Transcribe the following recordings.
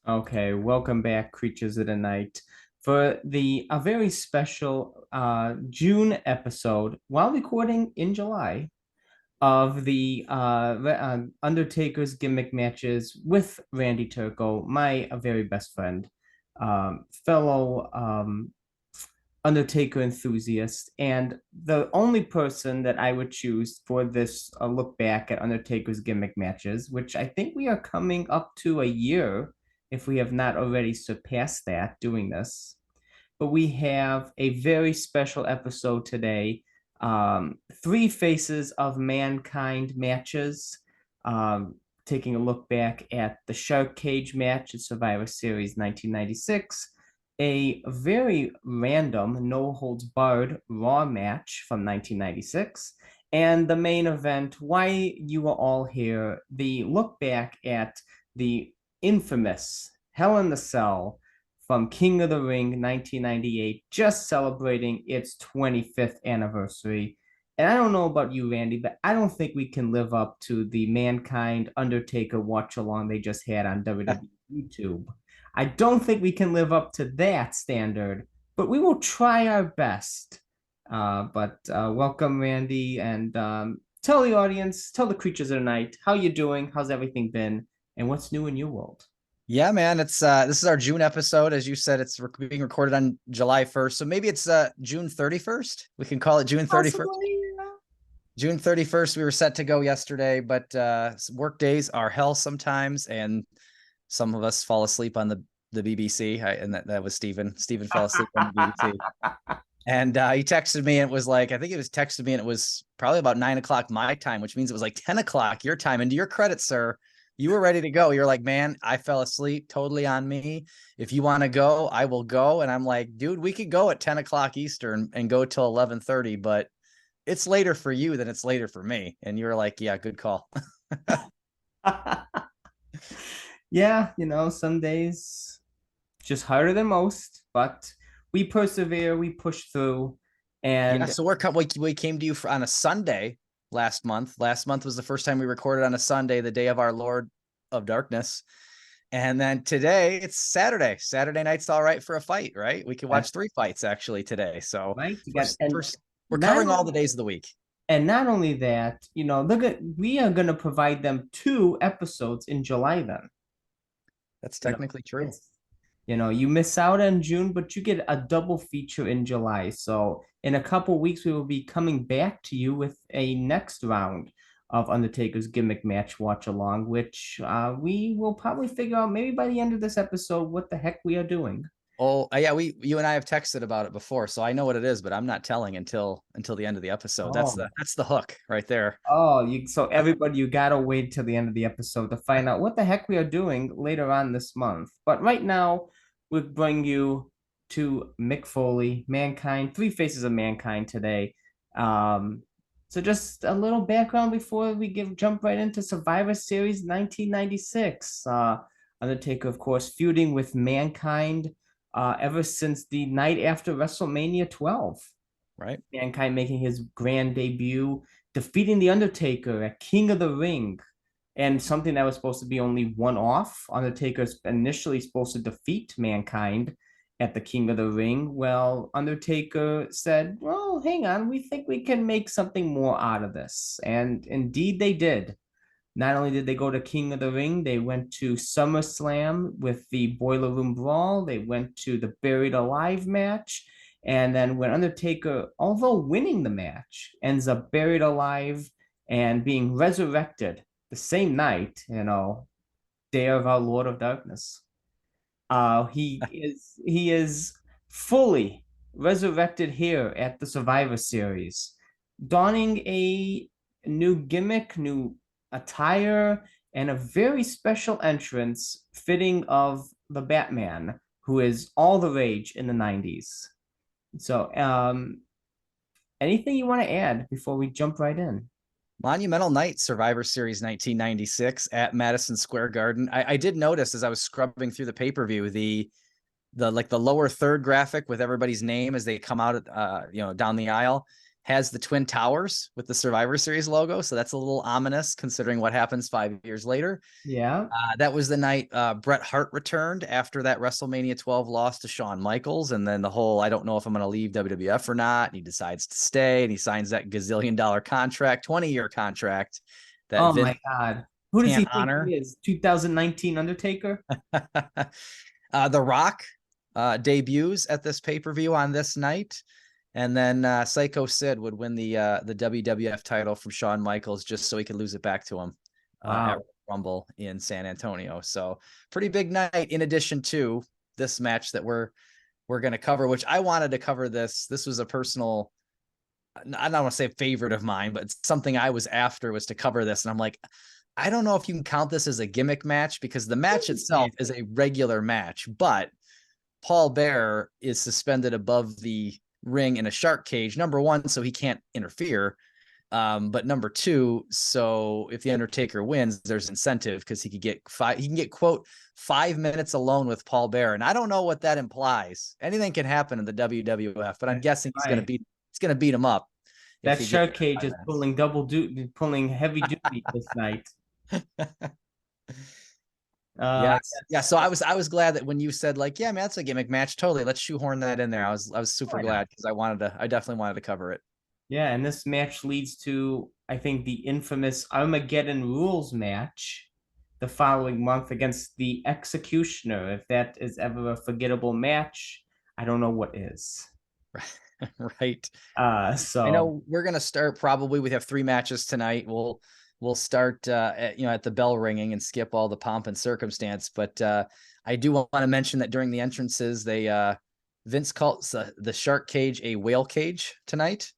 Okay, welcome back, creatures of the night, for the a very special June episode while recording in July of the Undertaker's gimmick matches with Randy Turco, my very best friend, fellow Undertaker enthusiast, and the only person that I would choose for this look back at Undertaker's gimmick matches, which I think we are coming up to a year if we have not already surpassed that doing this. But we have a very special episode today. Three Faces of Mankind matches. Um, Taking a look back at the Shark Cage match at Survivor Series 1996, a very random, no holds barred Raw match from 1996, and the main event, why you are all here, the look back at the infamous Hell in the Cell from King of the Ring 1998, just celebrating its 25th anniversary. And I don't know about you, Randy, but I don't think we can live up to the Mankind Undertaker watch along they just had on WWE YouTube. I don't think we can live up to that standard, but we will try our best. But welcome, Randy, and tell the audience, tell the creatures of the night, how you doing, how's everything been, and what's new in your world. Yeah, man, it's this is our June episode. As you said, it's being recorded on July 1st. So maybe it's June 31st. We can call it June 31st. Possibly. June 31st, we were set to go yesterday, but work days are hell sometimes, and some of us fall asleep on the BBC. And that was Stephen. Stephen fell asleep on the BBC. And he texted me and it was like, I think it was texted me and it was probably about 9 o'clock my time, which means it was like 10 o'clock your time. And to your credit, sir, you were ready to go. You're like, man, I fell asleep, totally on me. If you want to go, I will go. And I'm like, dude, we could go at 10 o'clock Eastern and go till 11:30, but it's later for you than it's later for me. And you were like, yeah, good call. Yeah, some days just harder than most, but we persevere, we push through, Yeah, and so we came to you on a Sunday last month. Last month was the first time we recorded on a Sunday, the day of our Lord of Darkness. And then today it's Saturday. Saturday night's all right for a fight, right? We can watch that's three fights actually today. So right. You got first we're not covering all the days of the week. not only that, look at we are gonna provide them two episodes in July then. That's You know, technically true. it's you miss out on June, but you get a double feature in July. So in a couple weeks, we will be coming back to you with a next round of Undertaker's gimmick match watch along, which we will probably figure out maybe by the end of this episode what the heck we are doing. Oh, yeah, you and I have texted about it before, so I know what it is, but I'm not telling until the end of the episode. That's the Oh, that's the hook right there. so everybody, you gotta wait till the end of the episode to find out what the heck we are doing later on this month. But right now, we bring you to Mick Foley, Mankind, Three Faces of Mankind today. Um, so just a little background before we jump right into Survivor Series 1996. Undertaker, of course, feuding with Mankind ever since the night after WrestleMania 12. Right. Mankind making his grand debut, defeating The Undertaker at King of the Ring, and something that was supposed to be only one off. Undertaker's initially supposed to defeat Mankind at the King of the Ring. Well, Undertaker said, well, hang on, we think we can make something more out of this. And indeed they did. Not only did they go to King of the Ring, they went to SummerSlam with the Boiler Room Brawl. They went to the Buried Alive match. And then when Undertaker, although winning the match, ends up buried alive and being resurrected the same night, day of our Lord of Darkness. He is fully resurrected here at the Survivor Series, donning a new gimmick, new attire, and a very special entrance fitting of the Batman, who is all the rage in the 90s. So, anything you want to add before we jump right in? Monumental Night, Survivor Series 1996 at Madison Square Garden. I did notice as I was scrubbing through the pay-per-view, the like the lower third graphic with everybody's name as they come out down the aisle. has the Twin Towers with the Survivor Series logo. So that's a little ominous considering what happens 5 years later. Yeah. That was the night Bret Hart returned after that WrestleMania 12 loss to Shawn Michaels. And then the whole, I don't know if I'm going to leave WWF or not. And he decides to stay and he signs that gazillion-dollar contract, 20-year contract that Oh Vince my God. Who does he can't think honor. he is? 2019 Undertaker? The Rock debuts at this pay-per-view on this night. And then Psycho Sid would win the WWF title from Shawn Michaels just so he could lose it back to him at Wow. Rumble in San Antonio. So pretty big night. In addition to this match that we're going to cover, which I wanted to cover this. This was a personal, I don't want to say favorite of mine, but something I was after was to cover this. And I'm like, I don't know if you can count this as a gimmick match because the match itself is a regular match, but Paul Bearer is suspended above the ring in a shark cage. Number one, so he can't interfere. But number two, so if the Undertaker wins, there's incentive because he can get quote 5 minutes alone with Paul Bearer. And I don't know what that implies. Anything can happen in the WWF, but I'm guessing he's Right. gonna beat him up if That he gets shark cage 5 is minutes. pulling double duty, pulling heavy duty this night. Yes. Yeah. Yes. So I was glad that when you said like, yeah, man, that's a gimmick match. Totally. Let's shoehorn that in there. I was super Why not? glad because I definitely wanted to cover it. Yeah, and this match leads to, I think, the infamous Armageddon Rules match the following month against the Executioner. If that is ever a forgettable match, I don't know what is. Right. I So know we're gonna start probably. We have 3 matches tonight. We'll start at the bell ringing and skip all the pomp and circumstance. But I do want to mention that during the entrances, they Vince calls the shark cage a whale cage tonight.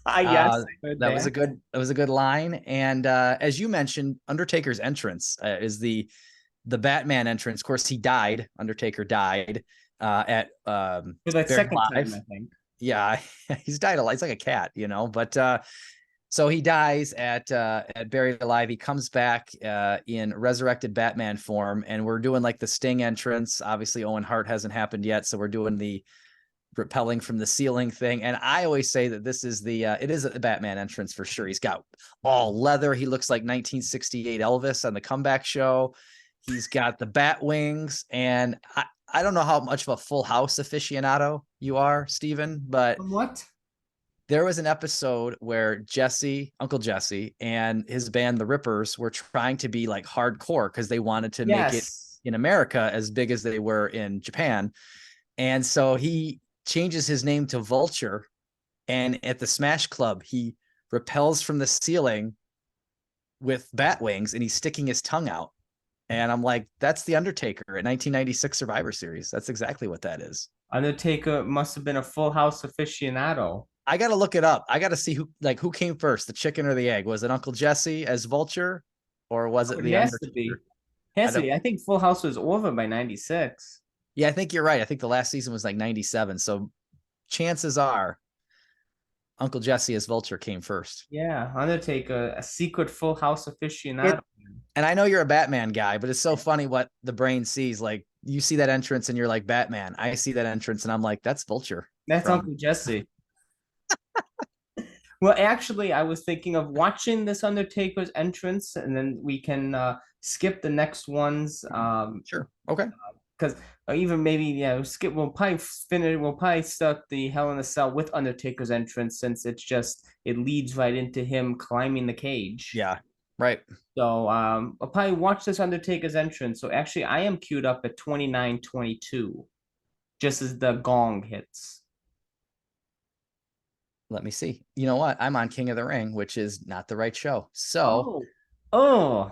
yes, I heard that. That was a good line. And as you mentioned, Undertaker's entrance is the Batman entrance. Of course, he died. Undertaker died at For the Buried second time, Alive. I think. Yeah, he's died a lot. He's like a cat, But so he dies at Buried Alive. He comes back in resurrected Batman form, and we're doing like the Sting entrance. Obviously, Owen Hart hasn't happened yet, so we're doing the repelling from the ceiling thing. And I always say that this is it is a Batman entrance for sure. He's got all leather. He looks like 1968 Elvis on the Comeback Show. He's got the bat wings, and I don't know how much of a Full House aficionado you are, Steven, but What? there was an episode where Uncle Jesse, and his band, the Rippers, were trying to be like hardcore because they wanted to make it Yes. in America as big as they were in Japan. And so he changes his name to Vulture. And at the Smash Club, he repels from the ceiling with bat wings and he's sticking his tongue out. And I'm like, that's the Undertaker at 1996 Survivor Series. That's exactly what that is. Undertaker must have been a Full House aficionado. I got to look it up. I got to see who came first, the chicken or the egg. Was it Uncle Jesse as Vulture or was Oh, it it the has to be. Undertaker? I Has to don't. be. I think Full House was over by 96. Yeah, I think you're right. I think the last season was like 97. So chances are Uncle Jesse as Vulture came first. Yeah, Undertaker, a secret Full House It aficionado. and I know you're a Batman guy, but it's so funny what the brain sees. Like you see that entrance and you're like Batman. I see that entrance and I'm like, that's Vulture That's from. Uncle Jesse. Well, actually, I was thinking of watching this Undertaker's entrance, and then we can skip the next ones. Sure. Okay. Because even maybe skip. We'll probably finish. We'll probably start the Hell in a Cell with Undertaker's entrance, since it leads right into him climbing the cage. Yeah. Right. So I'll probably watch this Undertaker's entrance. So actually, I am queued up at 29:22, just as the gong hits. Let me see. You know what? I'm on King of the Ring, which is not the right show. So Oh, oh.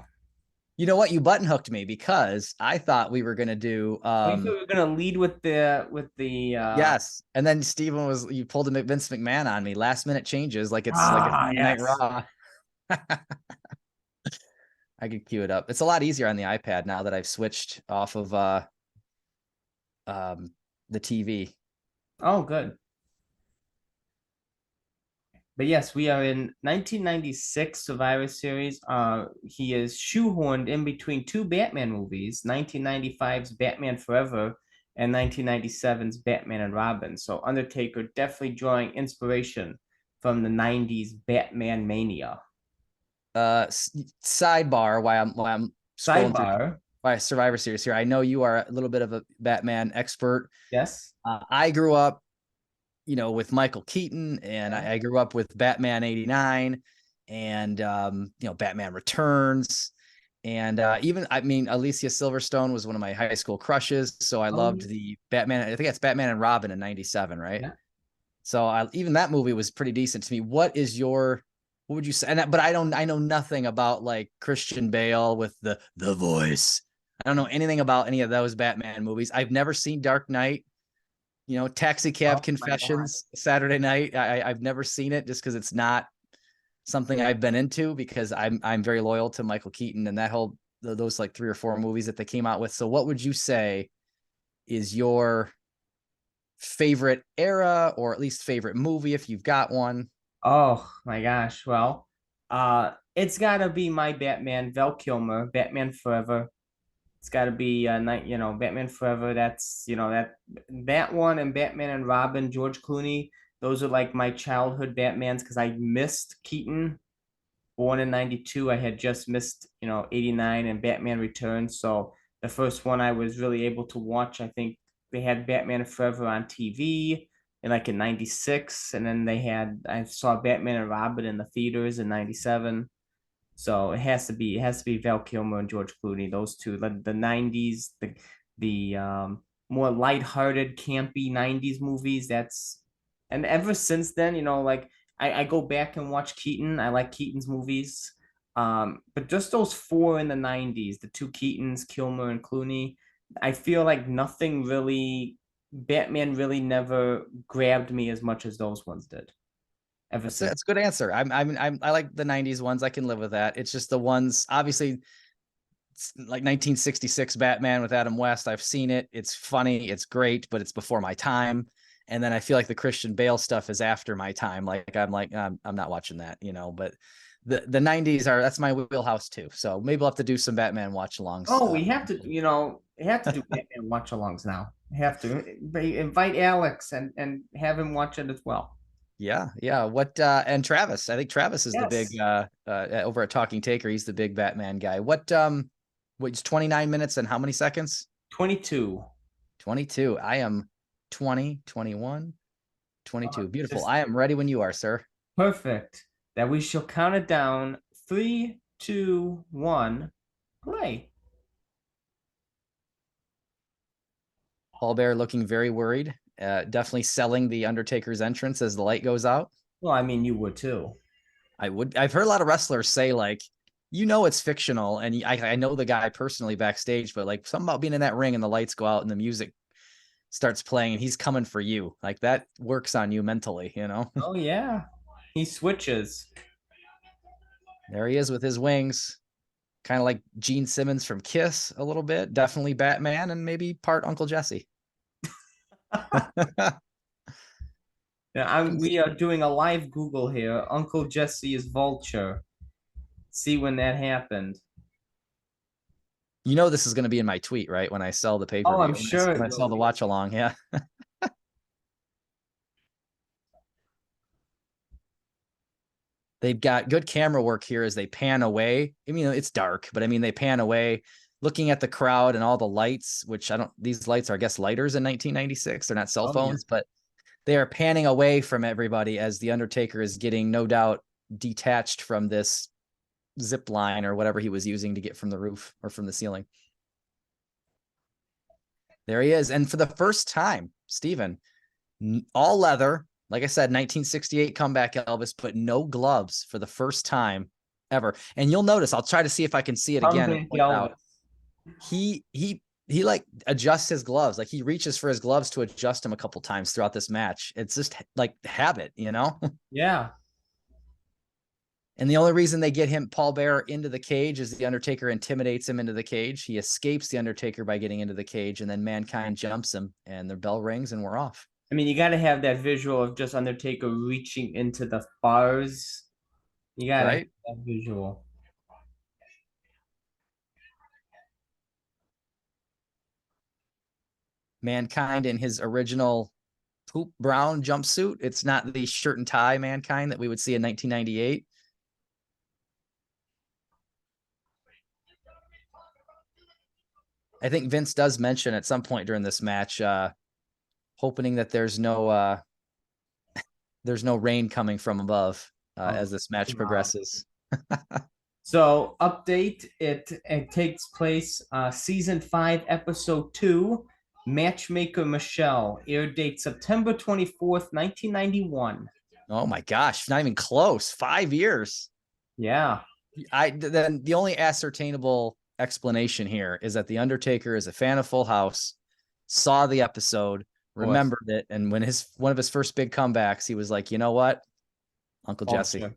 you know what? You button hooked me because I thought we were gonna do We thought we were gonna lead with the yes. And then Steven you pulled a Vince McMahon on me. Last minute changes, like it's Monday Night yes. Raw. I could cue it up. It's a lot easier on the iPad now that I've switched off of the TV. Oh, good. But yes, we are in 1996 Survivor Series. He is shoehorned in between two Batman movies, 1995's Batman Forever and 1997's Batman and Robin. So Undertaker definitely drawing inspiration from the 90s Batman Mania. Sidebar while I'm scrolling through Sidebar, my Survivor Series here. I know you are a little bit of a Batman expert. yes. I grew up, with Michael Keaton, and Yeah. I grew up with Batman '89, and Batman Returns, and even I mean Alicia Silverstone was one of my high school crushes, so I Oh, loved the Batman. I think that's Batman and Robin in '97, right? yeah. So even that movie was pretty decent to me. What would you say? But I know nothing about like Christian Bale with the voice. I don't know anything about any of those Batman movies. I've never seen Dark Knight. Taxi Cab Oh my God. Confessions Saturday Night. I've never seen it just because it's not something I've been into, because I'm very loyal to Michael Keaton and that whole those like 3 or 4 movies that they came out with. So what would you say is your favorite era, or at least favorite movie if you've got one? Oh my gosh. Well, it's gotta be my Batman, Val Kilmer, Batman Forever. It's gotta be night, Batman Forever. That's that one and Batman and Robin, George Clooney. Those are like my childhood Batmans because I missed Keaton. Born in 92, I had just missed, 89 and Batman Returns. So the first one I was really able to watch, I think they had Batman Forever on TV in 96. And then I saw Batman and Robin in the theaters in 97. So it has to be Val Kilmer and George Clooney, those two. The 90s, the more lighthearted, campy 90s movies. And ever since then, like I go back and watch Keaton. I like Keaton's movies. But just those four in the 90s, the two Keatons, Kilmer and Clooney, I feel like nothing really Batman really never grabbed me as much as those ones did ever since. That's a good answer. I like the '90s ones. I can live with that. It's just the ones, obviously, like 1966 Batman with Adam West. I've seen it. It's funny. It's great, but it's before my time. And then I feel like the Christian Bale stuff is after my time. I'm not watching that, But the '90s that's my wheelhouse too. So maybe we'll have to do some Batman watch alongs. Oh, we have to do Batman watch alongs now. We have to invite Alex and have him watch it as well. Yeah, yeah. What and Travis? I think Travis is the big Yes. over at Talking Taker. He's the big Batman guy. What's 29 minutes and how many seconds? 22. 22. I am 20, 21, Uh, 22. Beautiful. just I am ready when you are, sir. perfect. That we shall count it down. Three, two, one, play. Paul Bear looking very worried. Definitely selling the Undertaker's entrance as the light goes out. Well, I mean, you would too. I've heard a lot of wrestlers say like, it's fictional, and I know the guy personally backstage, but like something about being in that ring and the lights go out and the music starts playing and he's coming for you, like that works on you mentally. Oh yeah, he switches. There he is with his wings, kind of like Gene Simmons from Kiss a little bit, definitely Batman and maybe part Uncle Jesse. Yeah, we are doing a live Google here. Uncle Jesse is Vulture. See when that happened. This is going to be in my tweet, right? When I sell the pay per Oh, I'm view, sure when it I sell will the be. watch along, yeah. They've got good camera work here as they pan away. I mean, it's dark, but I mean, they pan away, looking at the crowd and all the lights, which these lights are, I guess, lighters in 1996. They're not cell Oh yeah. phones, but they are panning away from everybody as the Undertaker is getting, no doubt, detached from this zip line or whatever he was using to get from the roof or from the ceiling. There he is. And for the first time, Steven, all leather, like I said, 1968 comeback Elvis, but no gloves for the first time ever. And you'll notice, I'll try to see if I can see it again and Comeback point it out. Elvis. He like adjusts his gloves. Like he reaches for his gloves to adjust them a couple times throughout this match. It's just like habit. Yeah. And the only reason they get Paul Bearer, into the cage is the Undertaker intimidates him into the cage. He escapes the Undertaker by getting into the cage, and then Mankind jumps him, and the bell rings, and we're off. I mean, you got to have that visual of just Undertaker reaching into the bars. You got to have Right? that visual. Mankind in his original poop brown jumpsuit. It's not the shirt and tie Mankind that we would see in 1998. I think Vince does mention at some point during this match, hoping that there's no rain coming from above as this match Wow. progresses. So update it takes place season 5 episode 2 Matchmaker Michelle air date September 24th 1991. Oh my gosh, not even close. 5 years. Yeah. Then the only ascertainable explanation here is that the Undertaker is a fan of Full House, saw the episode, Of course. remembered it, and when one of his first big comebacks, he was like, you know what, Uncle Jesse, Culture.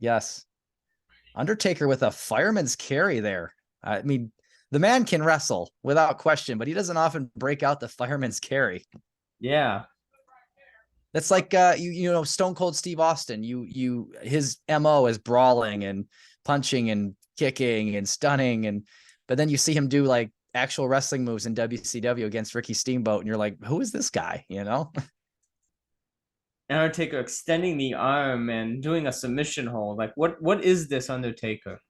yes, Undertaker with a fireman's carry there. I mean, the man can wrestle without question, but he doesn't often break out the fireman's carry. Yeah. That's like you know Stone Cold Steve Austin. His MO is brawling and punching and kicking and stunning, and but then you see him do like actual wrestling moves in WCW against Ricky Steamboat, and you're like, who is this guy? You know? Undertaker extending the arm and doing a submission hold. Like what is this Undertaker?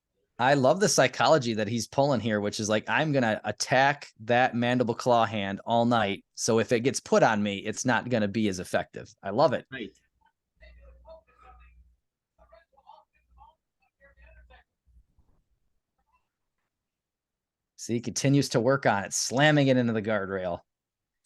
I love the psychology that he's pulling here, which is like, I'm gonna attack that mandible claw hand all night. So if it gets put on me, it's not gonna be as effective. I love it. Right. See, he continues to work on it, slamming it into the guardrail.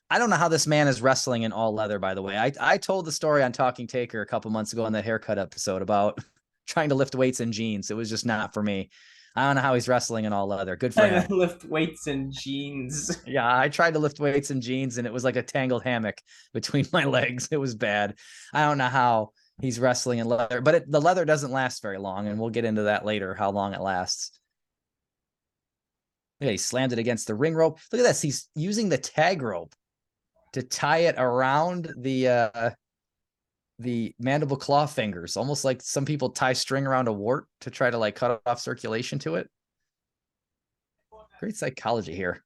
I don't know how this man is wrestling in all leather, by the way. I told the story on Talking Taker a couple months ago on that haircut episode about trying to lift weights in jeans. It was just not for me. I don't know how he's wrestling in all leather. Good for him. Lift weights in jeans. Yeah, I tried to lift weights in jeans and it was like a tangled hammock between my legs. It was bad. I don't know how he's wrestling in leather, but the leather doesn't last very long, and we'll get into that later, how long it lasts. Yeah, he slammed it against the ring rope. Look at this. He's using the tag rope to tie it around the mandible claw fingers, almost like some people tie string around a wart to try to like cut off circulation to it. Great psychology here.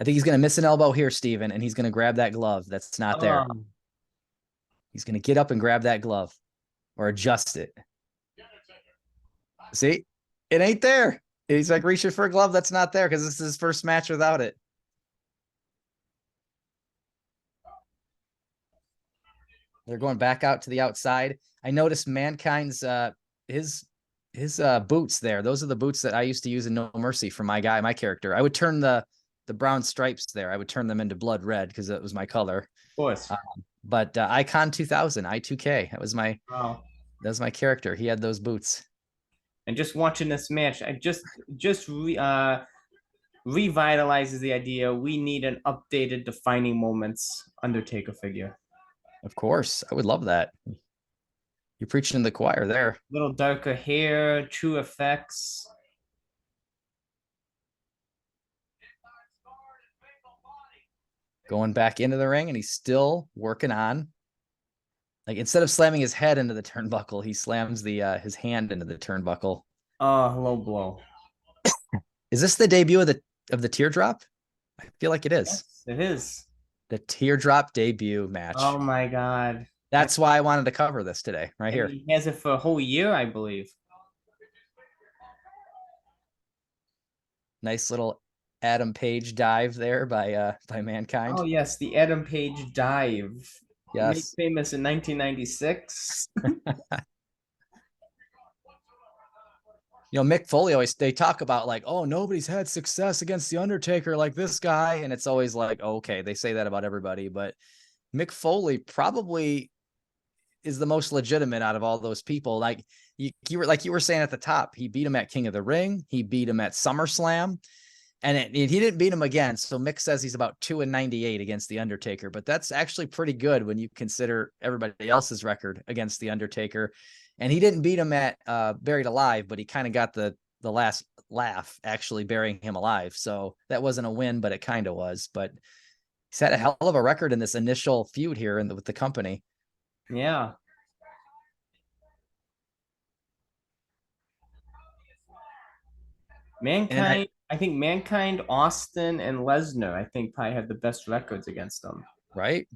I think he's going to miss an elbow here, Steven, and he's going to grab that glove that's not there. He's going to get up and grab that glove or adjust it. See, it ain't there. He's like reaching for a glove that's not there because this is his first match without it. They're going back out to the outside. I noticed Mankind's his boots there. Those are the boots that I used to use in No Mercy for my character. I would turn the brown stripes there. I would turn them into blood red because that was my color. Of course. But Icon 2000, I2K, that was my character. He had those boots. And just watching this match, I revitalizes the idea we need an updated defining moments Undertaker figure. Of course, I would love that. You're preaching in the choir there. Little darker hair, true effects. Going back into the ring, and he's still working on. Like instead of slamming his head into the turnbuckle, he slams his hand into the turnbuckle. Low blow. Is this the debut of the teardrop? I feel like it is. Yes, it is. The teardrop debut match. Oh my god. That's why I wanted to cover this today, right here. He has it for a whole year, I believe. Nice little Adam Page dive there by Mankind. Oh yes, the Adam Page dive. Yes. Made famous in 1996. You know, Mick Foley always, they talk about like, oh, nobody's had success against the Undertaker like this guy, and it's always like, oh, okay, they say that about everybody, but Mick Foley probably is the most legitimate out of all those people. Like you were saying at the top, he beat him at King of the Ring, he beat him at SummerSlam, and he didn't beat him again. So Mick says he's about 2-98 against the Undertaker, but that's actually pretty good when you consider everybody else's record against the Undertaker. And he didn't beat him at Buried Alive, but he kind of got the last laugh actually burying him alive. So that wasn't a win, but it kind of was. But he's had a hell of a record in this initial feud here with the company. Yeah. Mankind I think Mankind, Austin, and Lesnar, I think probably have the best records against them. right?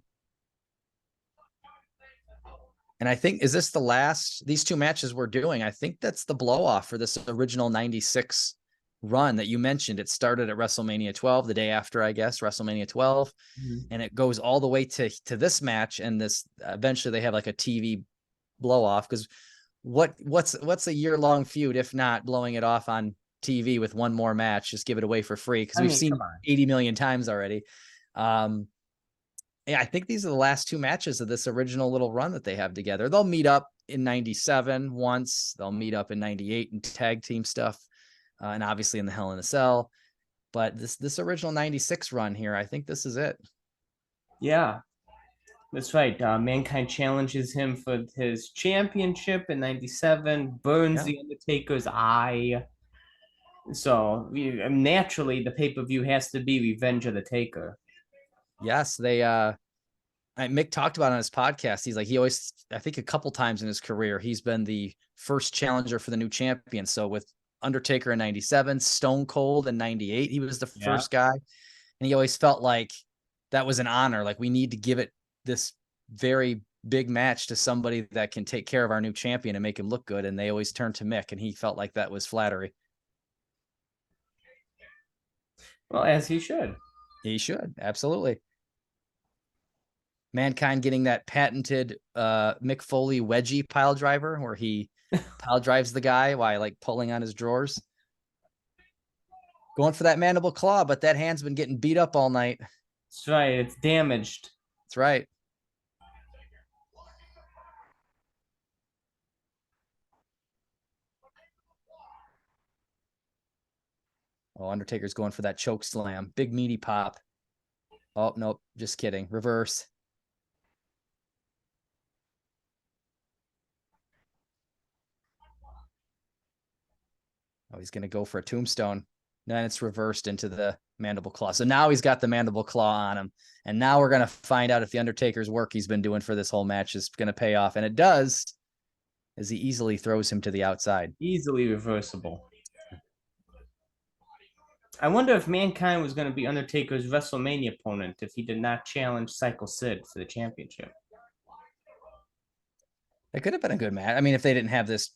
And I think, is this the last, these two matches we're doing? I think that's the blow off for this original 96 run that you mentioned. It started at WrestleMania 12, the day after, I guess, WrestleMania 12. Mhm. And it goes all the way to this match. And this eventually they have like a TV blow off because what's a year long feud if not blowing it off on TV with one more match, just give it away for free because I we've mean, seen come on. 80 million times already. Um, yeah, I think these are the last two matches of this original little run that they have together. They'll meet up in 97 once, they'll meet up in 98 and tag team stuff, and obviously in the Hell in a Cell. But this original 96 run here, I think this is it. Yeah, that's right. Mankind challenges him for his championship in '97, burns Yeah. the Undertaker's eye. So naturally, the pay-per-view has to be Revenge of the Taker. Yes, they Mick talked about on his podcast. He's like, he always, I think a couple times in his career, he's been the first challenger for the new champion. So with Undertaker in 97, Stone Cold in 98, he was the Yeah. first guy. And he always felt like that was an honor. Like we need to give it this very big match to somebody that can take care of our new champion and make him look good. And they always turned to Mick, and he felt like that was flattery. Well, as he should. He should, absolutely. Mankind getting that patented Mick Foley wedgie pile driver where he pile drives the guy while like pulling on his drawers. Going for that mandible claw, but that hand's been getting beat up all night. That's right. It's damaged. That's right. Oh, Undertaker's going for that choke slam. Big meaty pop. Oh, nope. Just kidding. Reverse. Oh, he's going to go for a tombstone. Then it's reversed into the mandible claw. So now he's got the mandible claw on him. And now we're going to find out if the Undertaker's work he's been doing for this whole match is going to pay off. And it does, as he easily throws him to the outside. Easily reversible. I wonder if Mankind was going to be Undertaker's WrestleMania opponent if he did not challenge Psycho Sid for the championship. It could have been a good match. I mean, if they didn't have this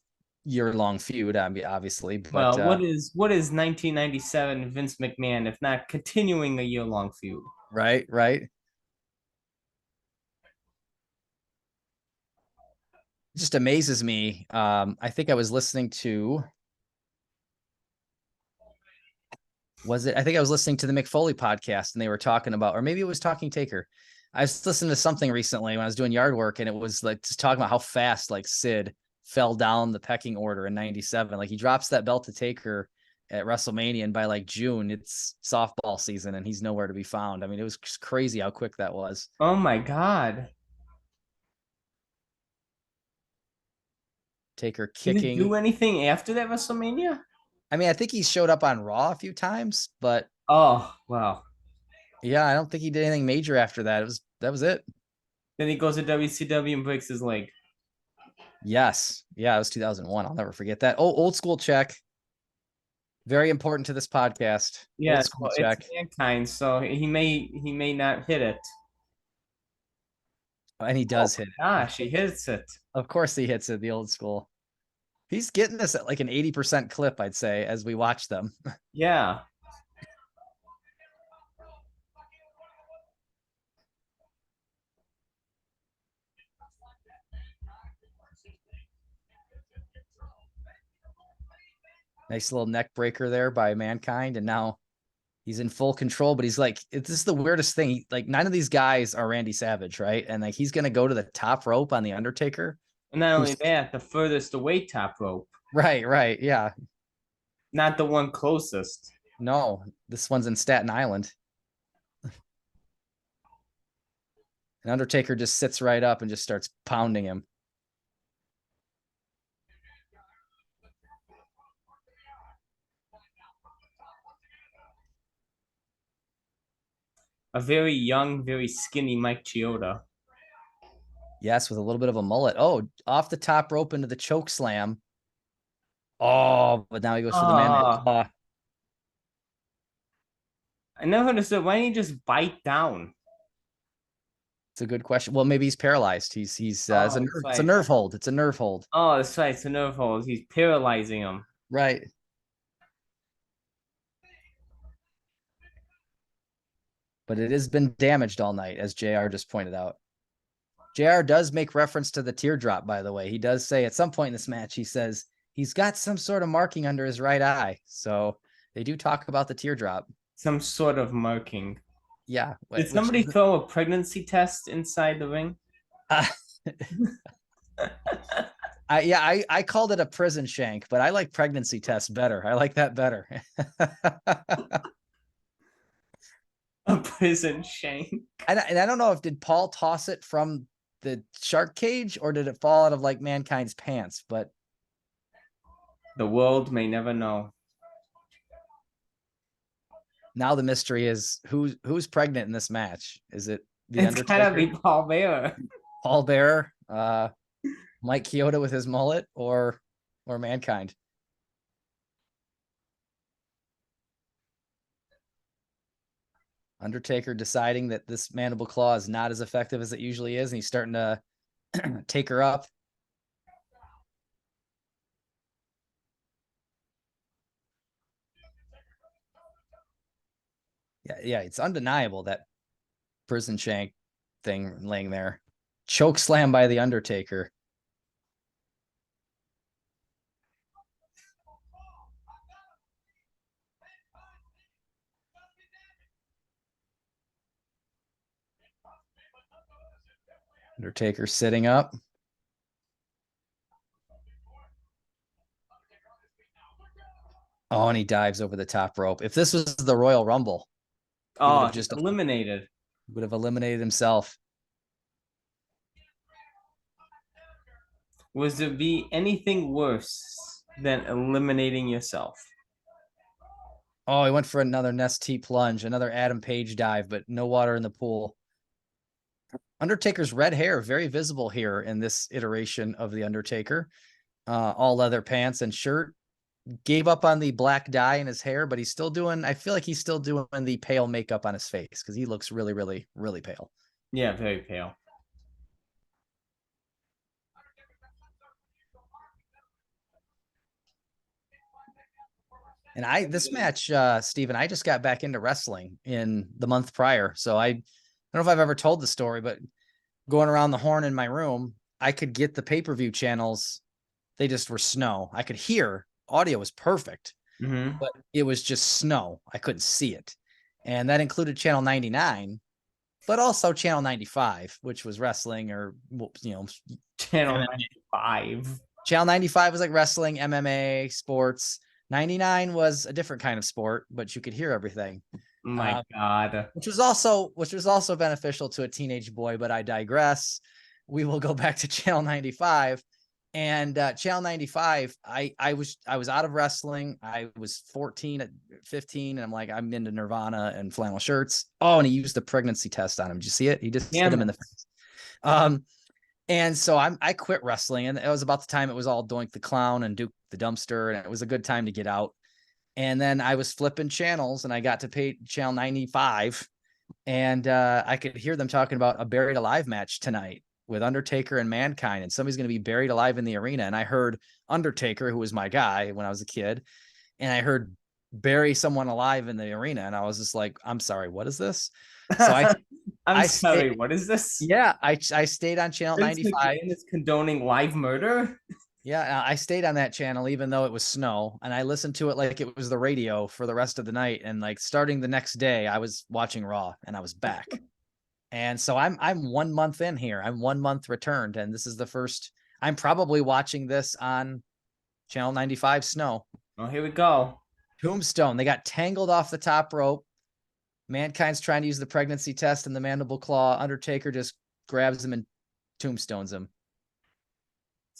year-long feud, obviously, but Well, what is 1997 Vince McMahon if not continuing a year-long feud? right, right. It just amazes me. I think I was listening to I think I was listening to the Mick Foley podcast and they were talking about, or maybe it was Talking Taker. I was listening to something recently when I was doing yard work and it was like just talking about how fast like Sid fell down the pecking order in 97. Like he drops that belt to Taker at WrestleMania and by like June, it's softball season and he's nowhere to be found. I mean, it was just crazy how quick that was. Oh my God. Taker Did he kicking. do anything after that WrestleMania? I mean, I think he showed up on Raw a few times, but Oh, wow. yeah, I don't think he did anything major after that. That was it. Then he goes to WCW and breaks his leg. Yes. Yeah, it was 2001. I'll never forget that. Oh, old school check. Very important to this podcast. Old Yes, school well, it's check. Mankind, so he may not hit it. And he Oh does hit my it. gosh, he hits it. Of course he hits it, the old school. He's getting this at like an 80% clip, I'd say, as we watch them. Yeah. Nice little neck breaker there by Mankind. And now he's in full control, but he's like, this is the weirdest thing. Like, none of these guys are Randy Savage, right? And like, he's going to go to the top rope on the Undertaker. And not only Who's that, the furthest away top rope, right, right. Yeah. not the one closest. No, this one's in Staten Island. And Undertaker just sits right up and just starts pounding him. A very young, very skinny Mike Chioda. Yes, with a little bit of a mullet. Oh, off the top rope into the choke slam. Oh, but now he goes for the man. Ah, I never understood why didn't he just bite down? It's a good question. Well, maybe he's paralyzed. He's Oh, that's it's a right. nerve hold. It's a nerve hold. Oh, that's right. It's a nerve hold. He's paralyzing him. Right. But it has been damaged all night, as JR just pointed out. JR does make reference to the teardrop, by the way. He does say at some point in this match, he says he's got some sort of marking under his right eye. So they do talk about the teardrop. Some sort of marking. Yeah, Did which somebody throw a pregnancy test inside the ring? uh, I called it a prison shank, but I like pregnancy test better. I like that better. A prison shank. And I don't know if did Paul toss it from the shark cage or did it fall out of like Mankind's pants, but The world may never know. now the mystery is who's pregnant in this match. Is it the It's gotta Undertaker, be Paul Bearer. Paul Bearer, Mike Chioda with his mullet, or Mankind? Undertaker deciding that this mandible claw is not as effective as it usually is, and he's starting to take her up. Yeah, it's undeniable that prison shank thing laying there. Choke slam by the Undertaker. Undertaker sitting up. Oh, and he dives over the top rope. If this was the Royal Rumble, he would Oh, have just eliminated. would have eliminated himself. Was there be anything worse than eliminating yourself? Oh, he went for another Nest T plunge, another Adam Page dive, but no water in the pool. Undertaker's red hair, very visible here in this iteration of the Undertaker. All leather pants and shirt. Gave up on the black dye in his hair, but he's still doing, I feel like he's still doing the pale makeup on his face because he looks really, really, really pale. Yeah, very pale. And this match, Steven, I just got back into wrestling in the month prior. So I don't know if I've ever told the story, but going around the horn in my room, I could get the pay-per-view channels. They just were snow. I could hear audio was perfect, Mm-hmm. but it was just snow. I couldn't see it. And that included channel 99, but also channel 95, which was wrestling or, Channel MMA. 95. Channel 95 was like wrestling, MMA, sports. 99 was a different kind of sport, but you could hear everything. My God. Which was also beneficial to a teenage boy, but I digress. We will go back to channel 95. And channel 95, I was out of wrestling. I was 14 at 15, and I'm like, I'm into Nirvana and flannel shirts. Oh, and he used the pregnancy test on him. Did you see it? He just hit him in the face. And so I quit wrestling, and it was about the time it was all Doink the Clown and Duke the Dumpster, and it was a good time to get out. And then I was flipping channels, and I got to pay channel 95, and I could hear them talking about a buried alive match tonight with Undertaker and Mankind, and somebody's going to be buried alive in the arena. And I heard Undertaker, who was my guy when I was a kid, and I heard bury someone alive in the arena, and I was just like, I'm sorry, what is this? So I'm I sorry, stayed, what is this? yeah, I stayed on channel Vince 95. McMahon is condoning live murder? Yeah, I stayed on that channel even though it was snow, and I listened to it like it was the radio for the rest of the night. And like starting the next day, I was watching Raw, and I was back. And so I'm 1 month in here. I'm 1 month returned, and this is the first. I'm probably watching this on channel 95 snow. Oh, here we go. Tombstone. They got tangled off the top rope. Mankind's trying to use the pregnancy test and the mandible claw. Undertaker just grabs him and tombstones him.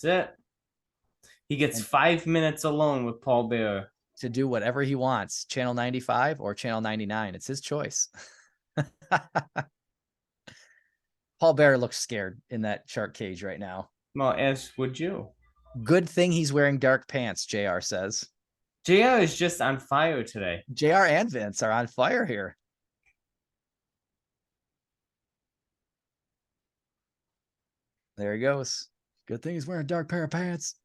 That's it. He gets And 5 minutes alone with Paul Bearer. to do whatever he wants, channel 95 or channel 99. It's his choice. Paul Bearer looks scared in that shark cage right now. Well, as would you. Good thing he's wearing dark pants, JR says. JR is just on fire today. JR and Vince are on fire here. There he goes. Good thing he's wearing a dark pair of pants.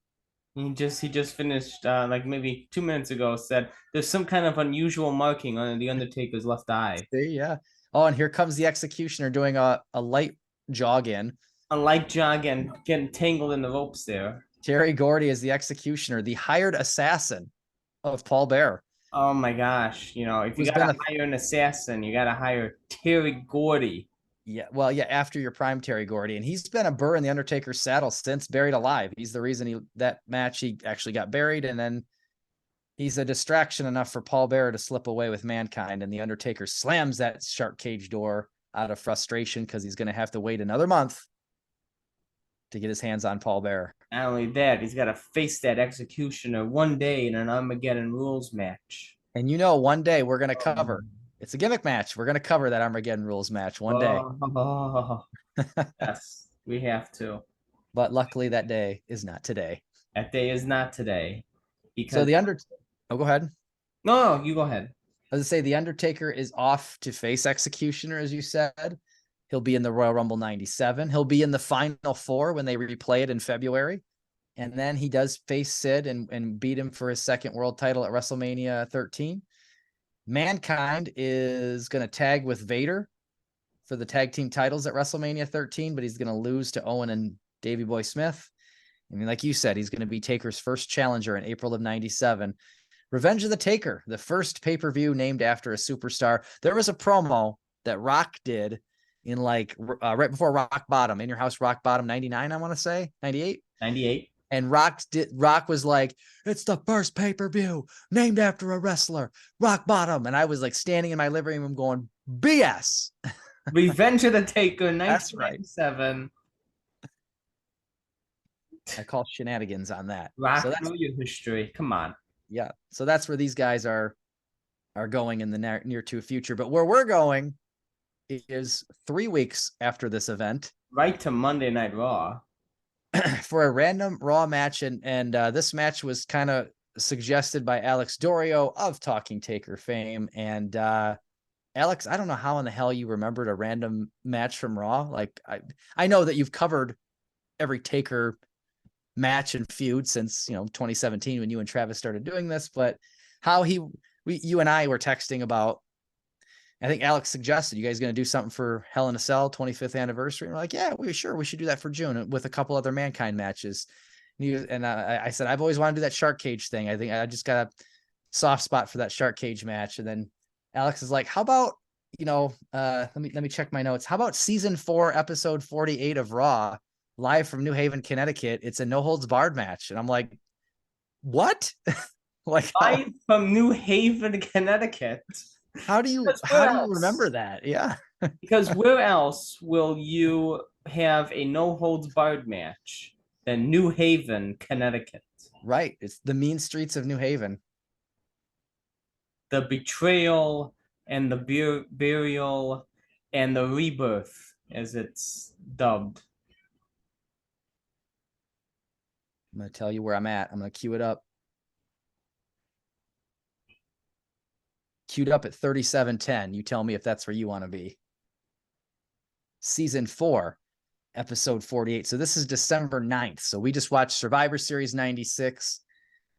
He just finished like maybe 2 minutes ago. Said there's some kind of unusual marking on the Undertaker's left eye. See, yeah. Oh, and here comes the executioner doing a light jog in. A light jog and getting tangled in the ropes there. Terry Gordy is the executioner, the hired assassin of Paul Bear. Oh my gosh! If you Who's gotta been a hire an assassin, you gotta hire Terry Gordy. Yeah, well, yeah, after your prime Terry Gordy, and he's been a burr in the Undertaker's saddle since buried alive. He's the reason that match he actually got buried, and then he's a distraction enough for Paul Bearer to slip away with Mankind, and the Undertaker slams that shark cage door out of frustration because he's going to have to wait another month to get his hands on Paul Bearer. Not only that, he's got to face that executioner one day in an Armageddon rules match. And one day we're going to Oh, cover. It's a gimmick match. We're going to cover that Armageddon rules match one day. oh, yes, we have to. But luckily, that day is not today. That day is not today. So Because Oh, go ahead. no, you go ahead. As I say, the Undertaker is off to face Executioner, as you said. He'll be in the Royal Rumble 97. He'll be in the Final Four when they replay it in February. And then he does face Sid and beat him for his second world title at WrestleMania 13. Mankind is going to tag with Vader for the tag team titles at WrestleMania 13, but he's going to lose to Owen and Davey Boy Smith. I mean, like you said, he's going to be Taker's first challenger in April of 97. Revenge of the Taker, the first pay-per-view named after a superstar. There was a promo that Rock did in right before Rock Bottom, In Your House Rock Bottom 99, I want to say, 98. 98. And Rock was like, it's the first pay-per-view named after a wrestler, Rock Bottom. And I was like standing in my living room going, BS. Revenge of the Taker, That's right. 1997. I call shenanigans on that. Rock So through your history. Come on. yeah. So that's where these guys are going in the near to future. But where we're going is 3 weeks after this event. Right to Monday Night Raw. For a random Raw match. And this match was kind of suggested by Alex Dorio of Talking Taker fame. And Alex, I don't know how in the hell you remembered a random match from Raw. Like, I know that you've covered every Taker match and feud since 2017 when you and Travis started doing this, but how you and I were texting about, I think Alex suggested you guys going to do something for Hell in a Cell 25th anniversary, and we're like, yeah, we should do that for June with a couple other Mankind matches. And I said I've always wanted to do that shark cage thing. I think I just got a soft spot for that shark cage match. And then Alex is like, how about let me check my notes. How about season 4 episode 48 of Raw, live from New Haven, Connecticut? It's a no holds barred match. And I'm like, what? Like, Live from New Haven, Connecticut. how do you remember that? Yeah. Because where else will you have a no holds barred match than New Haven, Connecticut? Right. It's the mean streets of New Haven. The betrayal and the burial and the rebirth, as it's dubbed. I'm going to tell you where I'm at. I'm going to cue it up. Queued up at 37:10. You tell me if that's where you want to be. Season 4, episode 48. So this is December 9th. So we just watched Survivor Series 96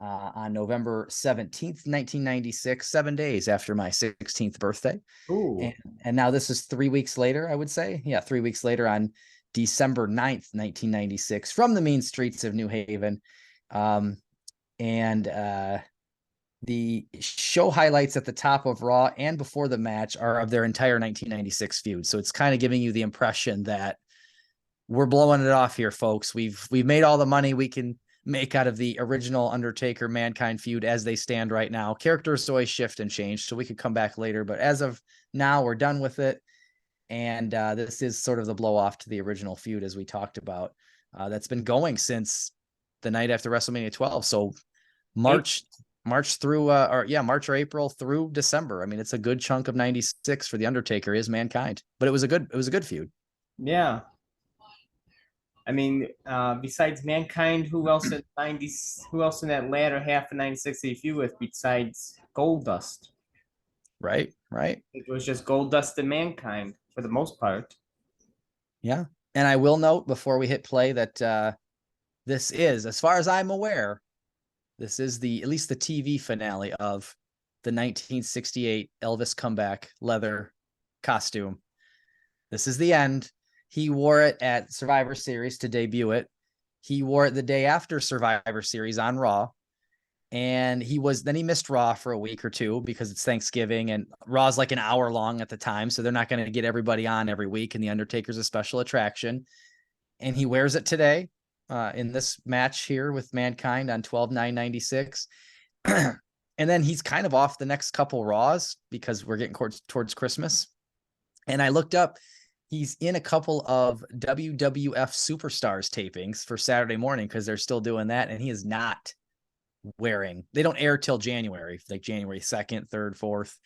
on November 17th, 1996, 7 days after my 16th birthday. Ooh. And now this is 3 weeks later, I would say. Yeah, 3 weeks later on December 9th, 1996, from the mean streets of New Haven. The show highlights at the top of Raw and before the match are of their entire 1996 feud. So it's kind of giving you the impression that we're blowing it off here, folks. We've made all the money we can make out of the original Undertaker Mankind feud as they stand right now. Characters always shift and change, so we could come back later. But as of now, we're done with it. And this is sort of the blow off to the original feud, as we talked about. That's been going since the night after WrestleMania 12. So March or April through December. I mean, it's a good chunk of 96 for the Undertaker is Mankind, but it was a good feud. Yeah. I mean, besides Mankind, who else in that latter half of 96 did you feud with besides Goldust? Right. It was just Goldust and Mankind for the most part. Yeah. And I will note before we hit play that this is, as far as I'm aware, this is at least the TV finale of the 1968 Elvis comeback leather costume. This is the end. He wore it at Survivor Series to debut it. He wore it the day after Survivor Series on Raw. And he missed Raw for a week or two because it's Thanksgiving and Raw's like an hour long at the time. So they're not going to get everybody on every week. And the Undertaker's a special attraction. And he wears it today in this match here with Mankind on 12/9/96. And then he's kind of off the next couple Raws because we're getting towards Christmas. And I looked up, he's in a couple of WWF Superstars tapings for Saturday morning because they're still doing that. And he is not wearing, they don't air till January, like January 2nd, 3rd, 4th.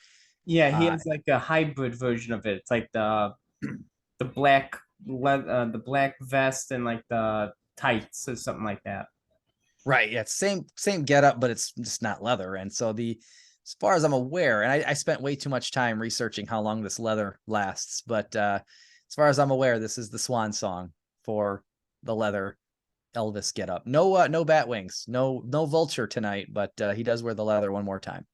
Yeah, he has like a hybrid version of it. It's like the the black vest and like the tights or something like that. Right. Yeah. It's same getup, but it's just not leather. And so as far as I'm aware, and I spent way too much time researching how long this leather lasts, but as far as I'm aware, this is the swan song for the leather Elvis getup. No bat wings, no vulture tonight, but he does wear the leather one more time.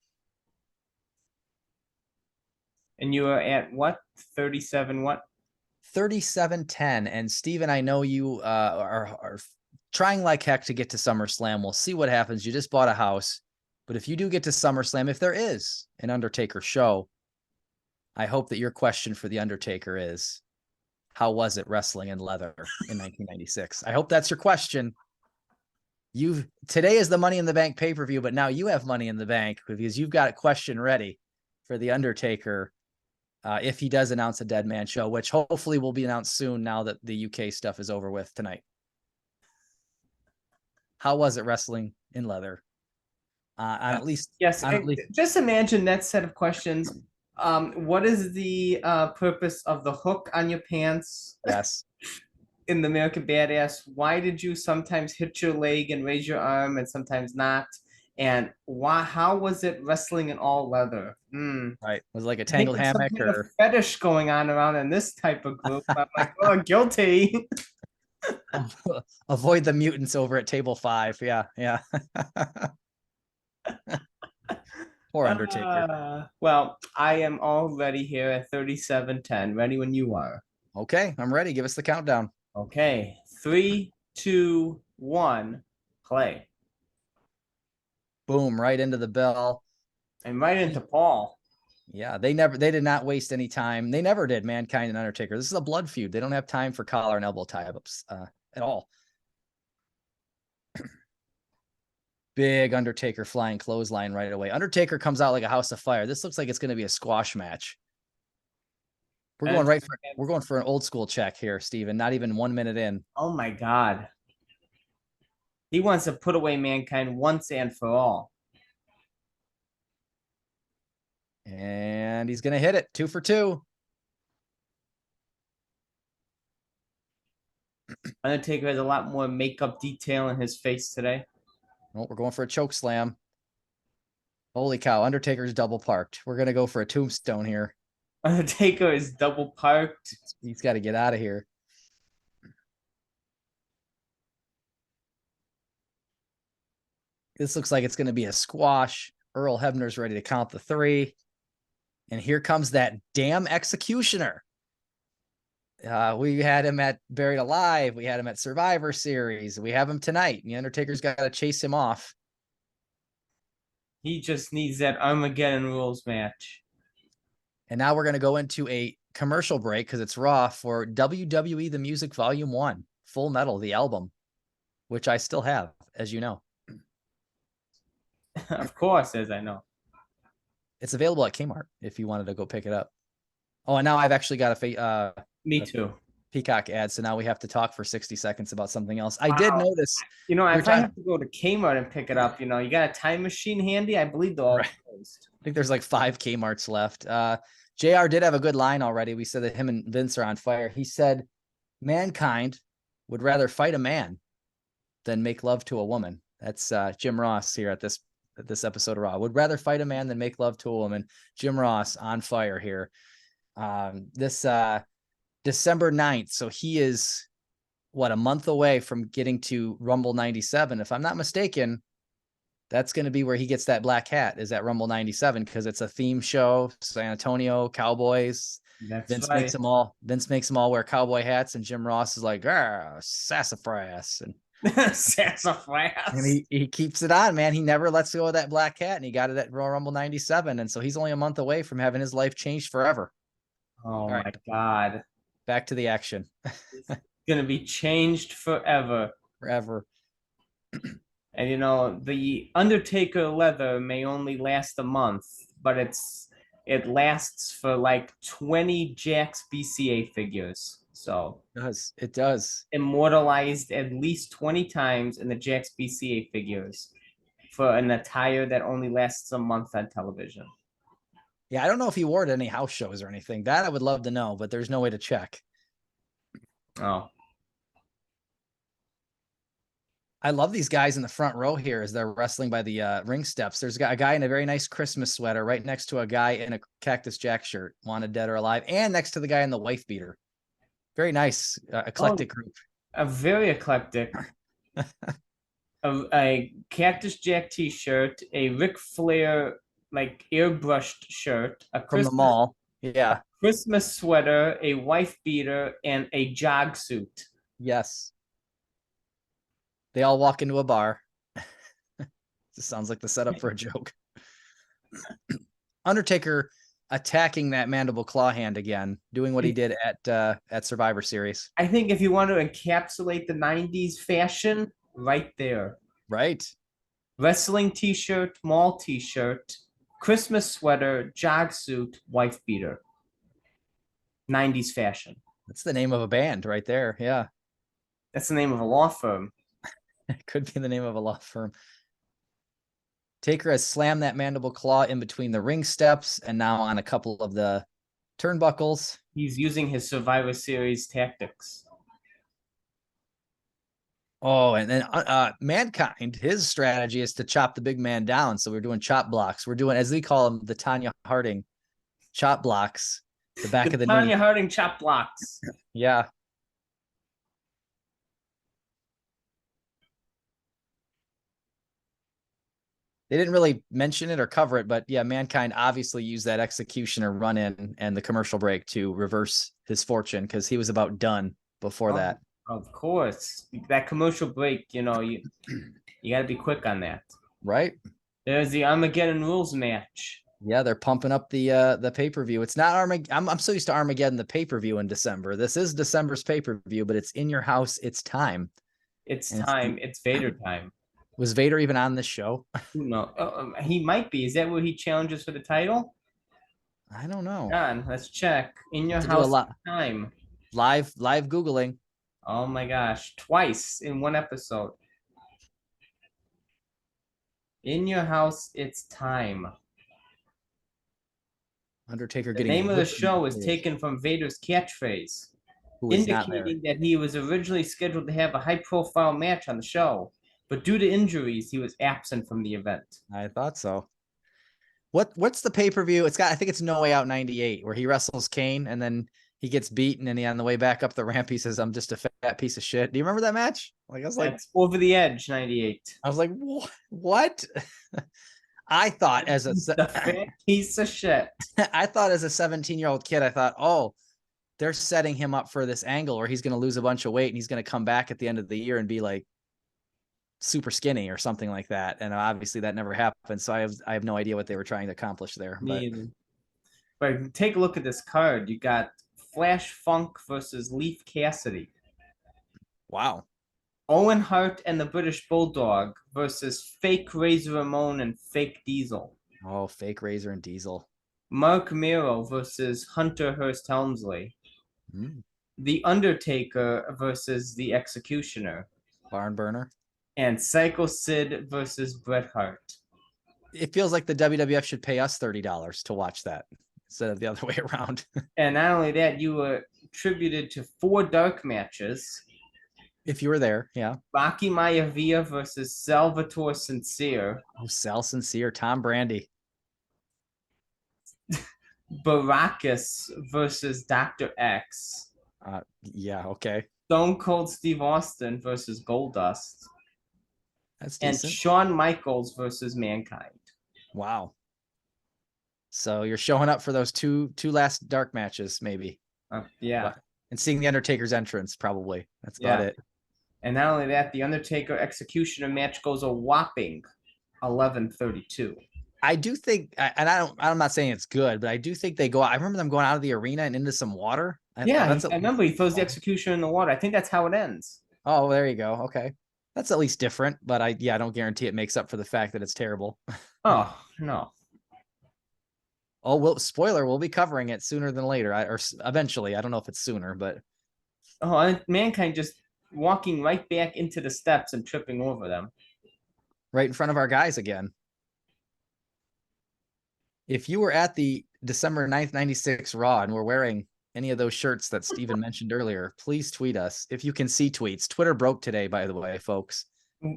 And you are at what? 37 what? 37-10. And Steven, I know you are trying like heck to get to SummerSlam. We'll see what happens. You just bought a house. But if you do get to SummerSlam, if there is an Undertaker show, I hope that your question for The Undertaker is, how was it wrestling in leather in 1996? I hope that's your question. Today is the Money in the Bank pay-per-view, but now you have Money in the Bank because you've got a question ready for The Undertaker if he does announce a Deadman show, which hopefully will be announced soon now that the UK stuff is over with tonight. How was it wrestling in leather? Yes, at least just imagine that set of questions. What is the purpose of the hook on your pants yes. in the American Badass? Why did you sometimes hit your leg and raise your arm and sometimes not? And why? How was it wrestling in all leather? Right. Was it like a I think tangled there's some hammock kind of or fetish going on around in this type of group. I'm like, oh, guilty. avoid the mutants over at table 5. Yeah. Yeah. Poor Undertaker. Well, I am already here at 37:10. Ready when you are. Okay, I'm ready. Give us the countdown. Okay. 3, 2, 1, play. Boom, right into the bell. And right into Paul. Yeah, they did not waste any time. They never did, Mankind and Undertaker. This is a blood feud. They don't have time for collar and elbow tie-ups at all. Big Undertaker flying clothesline right away. Undertaker comes out like a house of fire. This looks like it's going to be a squash match. We're going for an old school check here, Steven. Not even 1 minute in. Oh my God. He wants to put away Mankind once and for all. And he's going to hit it. 2 for 2. Undertaker has a lot more makeup detail in his face today. Well, we're going for a choke slam. Holy cow. Undertaker's double parked. We're going to go for a tombstone here. Undertaker is double parked. He's got to get out of here. This looks like it's going to be a squash. Earl Hebner's ready to count the 3. And here comes that damn executioner. We had him at Buried Alive. We had him at Survivor Series. We have him tonight. The Undertaker's got to chase him off. He just needs that Armageddon rules match. And now we're going to go into a commercial break because it's Raw for WWE The Music Volume 1, Full Metal, the album, which I still have, as you know. Of course, as I know. It's available at Kmart if you wanted to go pick it up. Oh, and now I've actually got Me too. Peacock ad, so now we have to talk for 60 seconds about something else. I did notice. If I have to go to Kmart and pick it up, you got a time machine handy? I believe they're all closed. I think there's like 5 Kmarts left. JR did have a good line already. We said that him and Vince are on fire. He said, Mankind would rather fight a man than make love to a woman. That's Jim Ross here at this episode of Raw. Would rather fight a man than make love to a woman. Jim Ross on fire here. December 9th. So he is what, a month away from getting to Rumble 97. If I'm not mistaken, that's going to be where he gets that black hat, is at Rumble 97, because it's a theme show. San Antonio Cowboys. That's Vince makes right. them all. Vince makes them all wear cowboy hats, and Jim Ross is like, sassafras, and Sassafras. he keeps it on, man. He never lets go of that black hat, and he got it at Royal Rumble 97, and so he's only a month away from having his life changed forever. Oh All right, my God. back to the action. It's gonna be changed forever. Forever. And the Undertaker leather may only last a month, but it lasts for like 20 Jakks BCA figures. So It does. immortalized at least 20 times in the Jakks BCA figures for an attire that only lasts a month on television. Yeah, I don't know if he wore it at any house shows or anything. That I would love to know, but there's no way to check. Oh, I love these guys in the front row here as they're wrestling by the ring steps. There's a guy in a very nice Christmas sweater right next to a guy in a Cactus Jack shirt, wanted dead or alive, and next to the guy in the wife beater. Very nice, eclectic group. a very eclectic. A Cactus Jack T-shirt, a Ric Flair like airbrushed shirt, From the mall. Yeah. Christmas sweater, a wife beater, and a jog suit. Yes. They all walk into a bar. This sounds like the setup for a joke. Undertaker attacking that mandible claw hand again, doing what he did at Survivor Series. I think if you want to encapsulate the 90s fashion, right there. Right. Wrestling t-shirt, mall t-shirt, Christmas sweater, jog suit, wife beater. 90s fashion. That's the name of a band right there. Yeah. That's the name of a law firm. It could be the name of a law firm. Taker has slammed that mandible claw in between the ring steps and now on a couple of the turnbuckles. He's using his Survivor Series tactics. Oh, and then Mankind, his strategy is to chop the big man down. So we're doing chop blocks. We're doing, as we call them, the Tanya Harding chop blocks, the back of the Tanya knee. Harding chop blocks. Yeah. They didn't really mention it or cover it, but yeah, Mankind obviously used that executioner run in and the commercial break to reverse his fortune because he was about done before that. Of course. That commercial break, you got to be quick on that. Right? There's the Armageddon Rules match. Yeah, they're pumping up the pay-per-view. It's not Armageddon. I'm so used to Armageddon, the pay-per-view in December. This is December's pay-per-view, but it's in your house. It's time. It's time. It's Vader time. Was Vader even on this show? Who knows? He might be. Is that where he challenges for the title? I don't know. John, let's check. In your house time. Live Googling. Oh my gosh. Twice in one episode. In your house, it's time. Undertaker The getting name of the show is taken from Vader's catchphrase, indicating that he was originally scheduled to have a high-profile match on the show, but due to injuries, he was absent from the event. I thought so. What's the pay-per-view? I think it's No Way Out 98, where he wrestles Kane and then he gets beaten and on the way back up the ramp, he says, "I'm just a fat piece of shit." Do you remember that match? Like, I was like, Over the Edge 98. I was like, what? I thought as a fat piece of shit. I thought as a 17-year-old kid, I thought, oh, they're setting him up for this angle where he's going to lose a bunch of weight and he's going to come back at the end of the year and be like super skinny or something like that. And obviously that never happened. So I have no idea what they were trying to accomplish there. But take a look at this card. You got Flash Funk versus Leaf Cassidy. Wow. Owen Hart and the British Bulldog versus Fake Razor Ramon and Fake Diesel. Oh, Fake Razor and Diesel. Mark Miro versus Hunter Hearst Helmsley. The Undertaker versus the Executioner. Barn Burner. And Psycho Sid versus Bret Hart. It feels like the WWF should pay us $30 to watch that instead of the other way around. And not only that, you were attributed to 4 dark matches. If you were there, yeah. Rocky Maivia versus Salvatore Sincere. Oh, Sal Sincere, Tom Brandy. Baracus versus Dr. X. Yeah, okay. Stone Cold Steve Austin versus Goldust, That's and decent. Shawn Michaels versus Mankind. Wow. So you're showing up for those two last dark matches, maybe. Yeah, What? And seeing the Undertaker's entrance, probably. That's about yeah. it. And not only that, the Undertaker Executioner match goes a whopping 11:32. I do think, and I'm not saying it's good, but I do think they go. I remember them going out of the arena and into some water. Yeah, That's I remember he throws the Executioner in the water. I think that's how it ends. oh, there you go. Okay, that's at least different. But I don't guarantee it makes up for the fact that it's terrible. Oh no. Oh, well, spoiler, we'll be covering it sooner than later, or eventually. I don't know if it's sooner, but Oh, and Mankind just walking right back into the steps and tripping over them. right in front of our guys again. If you were at the December 9th, 96 Raw and were wearing any of those shirts that Steven mentioned earlier, please tweet us. If you can see tweets. Twitter broke today, by the way, folks.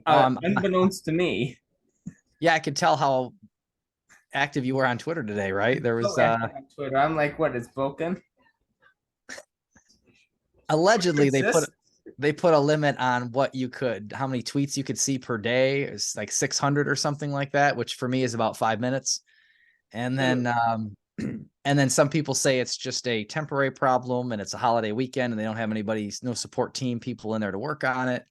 Unbeknownst to me. Yeah, I could tell how active you were on Twitter today, right? There was So active on Twitter. I'm like, what? It's broken. allegedly Exist? they put a limit on how many tweets you could see per day. It's like 600 or something like that, which for me is about 5 minutes. And then and then some people say it's just a temporary problem and it's a holiday weekend and they don't have no support team people in there to work on it.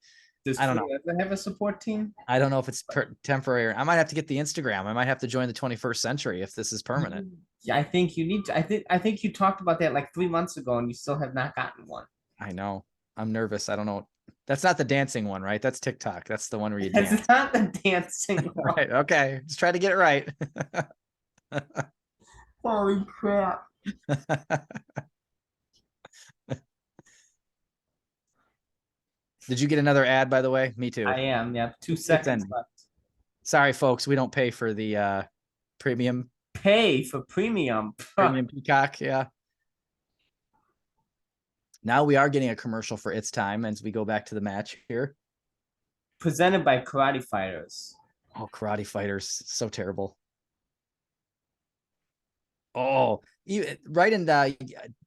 Does I don't know. Twitter ever have a support team? I don't know if it's temporary. I might have to get the Instagram. I might have to join the 21st century if this is permanent. Yeah, I think you need to. I think you talked about that like 3 months ago, and you still have not gotten one. I know. I'm nervous. I don't know. That's not the dancing one, right? That's TikTok. That's the one where you dance. It's not the dancing one. Right. Okay. Just try to get it right. Holy crap! Did you get another ad, by the way? Me too. I am. Yeah, 2 seconds left. Sorry, folks. We don't pay for the premium Pay for premium. Peacock. Yeah. Now we are getting a commercial for It's Time as we go back to the match here. Presented by Karate Fighters. Oh, Karate Fighters. So terrible. Oh, right in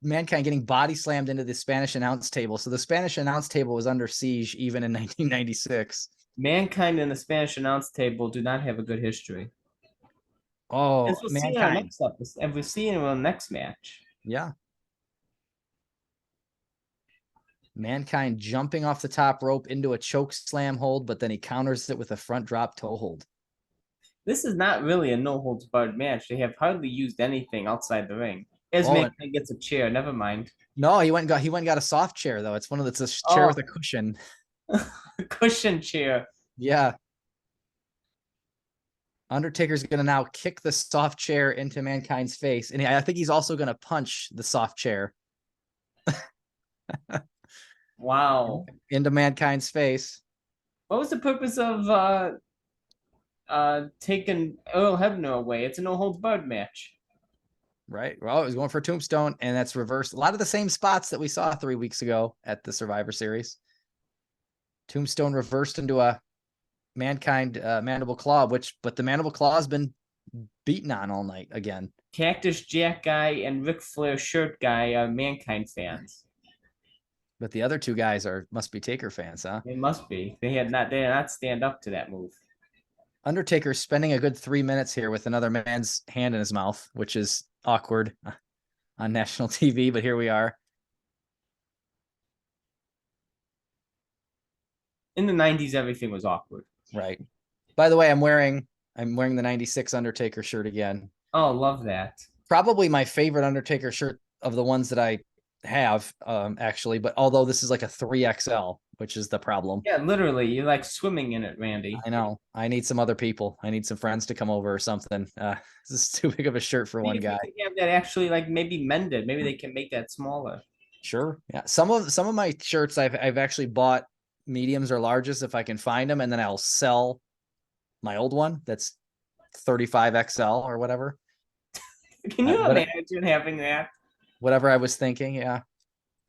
Mankind getting body slammed into the Spanish announce table. So the Spanish announce table was under siege even in 1996. Mankind and the Spanish announce table do not have a good history. Oh, As we'll see in our Mankind. next episode, and we'll see in our next match. Yeah. Mankind jumping off the top rope into a choke slam hold, but then he counters it with a front drop toe hold. This is not really a no holds barred match. They have hardly used anything outside the ring. As Mankind gets a chair, never mind. No, he went and got a soft chair though. It's a chair with a cushion. Cushion chair. Yeah. Undertaker's gonna now kick the soft chair into Mankind's face, and I think he's also gonna punch the soft chair. Wow. Into Mankind's face. What was the purpose of taking Earl Hebner away? It's a no holds barred match. Right. Well, it was going for a tombstone, and that's reversed. A lot of the same spots that we saw 3 weeks ago at the Survivor Series. Tombstone reversed into a Mankind mandible claw, but the mandible claw has been beaten on all night again. Cactus Jack guy and Ric Flair shirt guy are Mankind fans. But the other two guys must be Taker fans, huh? They must be. They did not stand up to that move. Undertaker spending a good 3 minutes here with another man's hand in his mouth, which is awkward on national TV, but here we are. In the 90s, everything was awkward. Right. By the way, I'm wearing the 96 Undertaker shirt again. Oh, love that. Probably my favorite Undertaker shirt of the ones that I have, actually, but although this is like a 3XL, which is the problem. Yeah, literally, you're like swimming in it, Randy. I know. I need some other people. I need some friends to come over or something. This is too big of a shirt for one guy. Have that actually like maybe mended. Maybe they can make that smaller. Sure. Yeah. Some of my shirts I've actually bought mediums or larges if I can find them, and then I'll sell my old one that's 35XL or whatever. Can you imagine having that? Whatever I was thinking, yeah.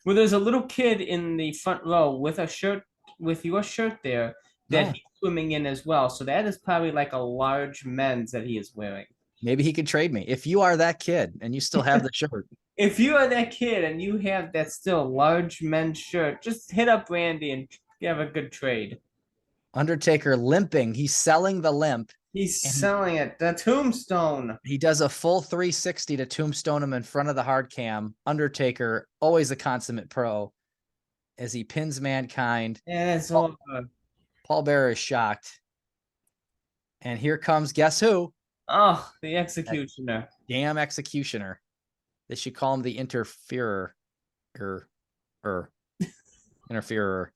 Well, there's a little kid in the front row with a shirt, with your shirt there, that he's swimming in as well. So that is probably like a large men's that he is wearing. Maybe he could trade me. If you are that kid and you still have the shirt, if you are that kid and you have that still large men's shirt, just hit up Randy and have a good trade. Undertaker limping. He's selling the limp, He's and selling it. The tombstone. he does a full 360 to tombstone him in front of the hard cam. Undertaker, always a consummate pro, as he pins Mankind. Yeah, it's Paul, over. Paul Bearer is shocked. And here comes, guess who? Oh, the That executioner. damn executioner. They should call him the interferer. Er, interferer.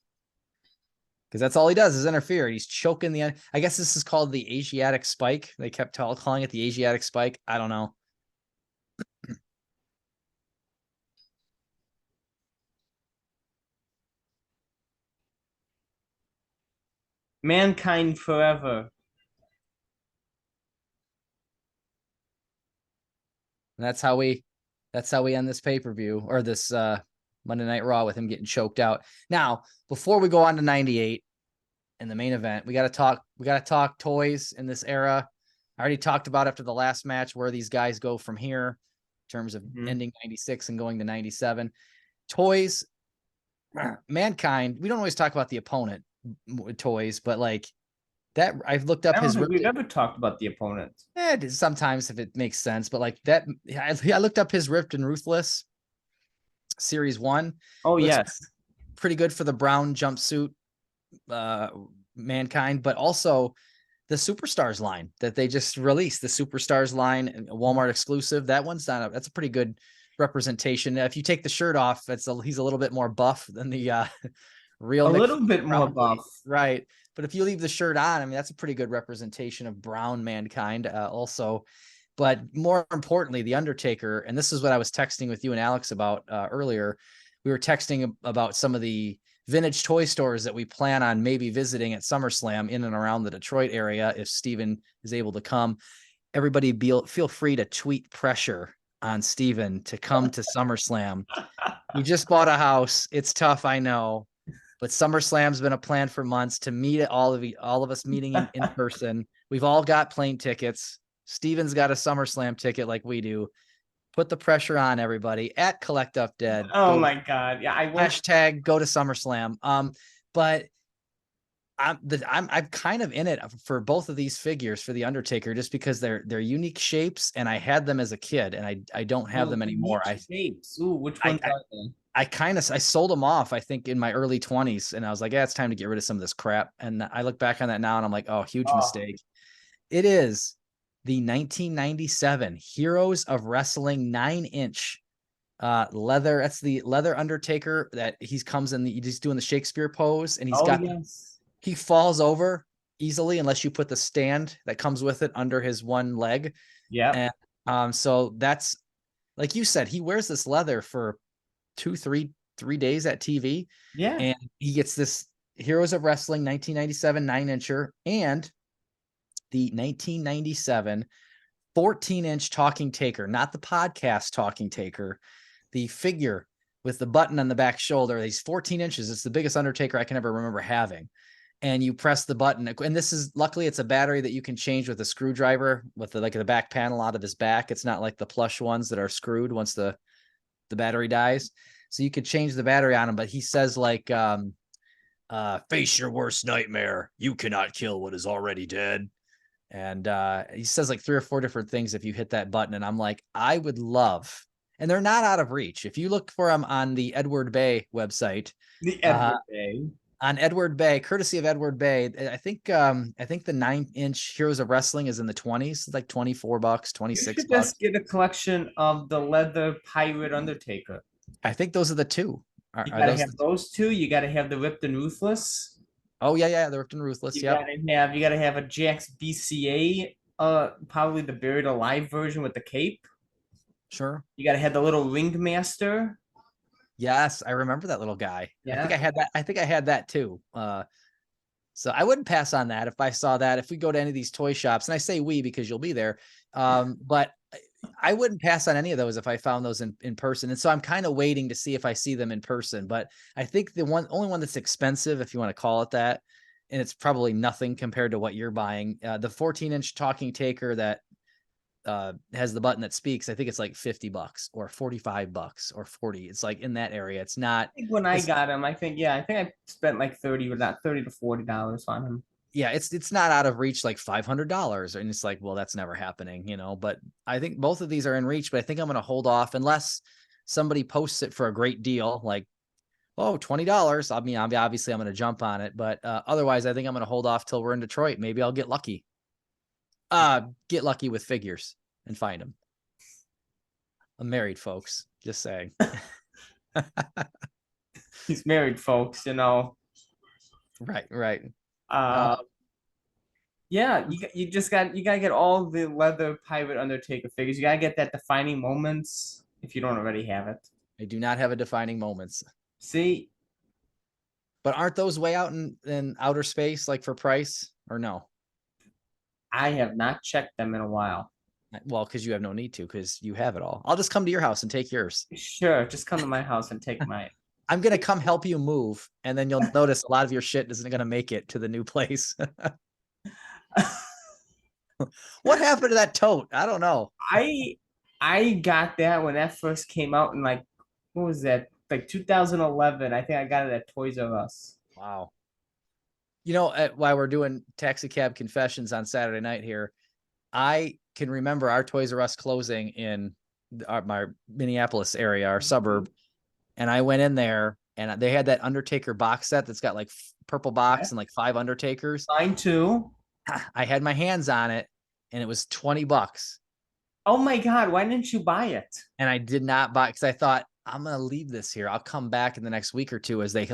Because that's all he does is interfere. He's choking the. I guess this is called the Asiatic spike. They kept calling it the Asiatic spike. I don't know. Mankind forever. And that's how we end this pay-per-view or this Monday Night Raw with him getting choked out. Now, before we go on to 98 in the main event, we got to talk toys in this era. I already talked about after the last match where these guys go from here in terms of ending 96 and going to 97. Toys, Mankind, we don't always talk about the opponent with toys, but like that I've looked up I don't his think ripped. we've ever talked about the opponent. Sometimes if it makes sense, but like that, I looked up his Ripped and Ruthless Series 1. Oh, Looks yes. pretty good for the brown jumpsuit Mankind, but also the Superstars line that they just released, the Superstars line, Walmart exclusive. That one's that's a pretty good representation. If you take the shirt off, he's a little bit more buff than the real A Mick little Foley, bit more probably. buff. Right. But if you leave the shirt on, I mean, that's a pretty good representation of brown Mankind also. But more importantly, the Undertaker, and this is what I was texting with you and Alex about earlier. We were texting about some of the vintage toy stores that we plan on maybe visiting at SummerSlam in and around the Detroit area if Steven is able to come. Everybody feel free to tweet pressure on Steven to come to SummerSlam. He just bought a house. It's tough, I know. But SummerSlam's been a plan for months to meet all of us meeting in person. We've all got plane tickets. Steven's got a SummerSlam ticket like we do. Put the pressure on everybody at Collect Up Dead. Oh my God. Yeah, I will. Hashtag go to SummerSlam. But I'm kind of in it for both of these figures for the Undertaker just because they're unique shapes and I had them as a kid and I don't have them anymore. Shapes. Ooh, which I ones are they? I sold them off, I think, in my early 20s, and I was like, yeah, it's time to get rid of some of this crap. And I look back on that now and I'm like, oh, huge mistake. It is the 1997 Heroes of Wrestling 9-inch leather. That's the leather Undertaker that he's doing the Shakespeare pose, and he falls over easily unless you put the stand that comes with it under his one leg. Yeah. And so that's like you said, he wears this leather for 3 days at TV. Yeah. And he gets this Heroes of Wrestling 1997 9-incher and the 1997 14-inch talking taker, not the podcast talking taker, the figure with the button on the back shoulder. These 14 inches. It's the biggest Undertaker I can ever remember having. And you press the button. And this is, luckily, it's a battery that you can change with a screwdriver with the back panel out of his back. It's not like the plush ones that are screwed once the battery dies. So you could change the battery on him. But he says like, face your worst nightmare. You cannot kill what is already dead. And he says like 3 or 4 different things if you hit that button. And I'm like, I would love, and they're not out of reach. If you look for them on the Edward Bay website, The Edward Bay. On Edward Bay, courtesy of Edward Bay, I think the 9-inch Heroes of Wrestling is in the 20s, like $24, You $26. should just get a collection of the leather pirate Undertaker. I think those are the two. You gotta have those two. You gotta have the Ripped and Ruthless. Oh yeah, the Ripped and Ruthless. You gotta have a Jax BCA, probably the Buried Alive version with the cape. Sure. You gotta have the little ringmaster. Yes, I remember that little guy. Yeah. I think I had that too. So I wouldn't pass on that if I saw that. If we go to any of these toy shops, and I say we because you'll be there, but I wouldn't pass on any of those if I found those in person. And so I'm kind of waiting to see if I see them in person. But I think the only one that's expensive, if you want to call it that, and it's probably nothing compared to what you're buying, the 14-inch talking taker that has the button that speaks, I think it's like $50 or $45 or 40. It's like in that area. It's not, I think when I it's got him, I think I spent like 30 or not $30 to $40 on him. yeah, it's not out of reach like $500. And it's like, well, that's never happening, but I think both of these are in reach, but I think I'm going to hold off unless somebody posts it for a great deal, like, oh, $20. I mean, obviously I'm going to jump on it, but otherwise I think I'm going to hold off till we're in Detroit. Maybe I'll get lucky. Get lucky with figures and find them. I'm married, folks. Just saying. He's married, folks. Right, right. Uh, Uh, yeah, you gotta get all the leather pirate Undertaker figures. You gotta get that defining moments if you don't already have it. I do not have a defining moments, See, but aren't those way out in outer space, like for price or no? I have not checked them in a while. Well, because you have no need to, because you have it all. I'll just come to your house and take yours. Sure, just come to my house and take mine. I'm gonna come help you move, and then you'll notice a lot of your shit isn't gonna make it to the new place. What happened to that tote? I don't know. I I got that when that first came out in like what was that? Like 2011. I think I got it at Toys R Us. Wow. While we're doing taxi cab confessions on Saturday night here, I can remember our Toys R Us closing in my Minneapolis area, our suburb, and I went in there and they had that Undertaker box set that's got like purple Yeah, box and like 5 Undertakers. mine too. I had my hands on it and it was $20. Oh my God, why didn't you buy it? And I did not buy because I thought I'm gonna leave this here. I'll come back in the next week or two as they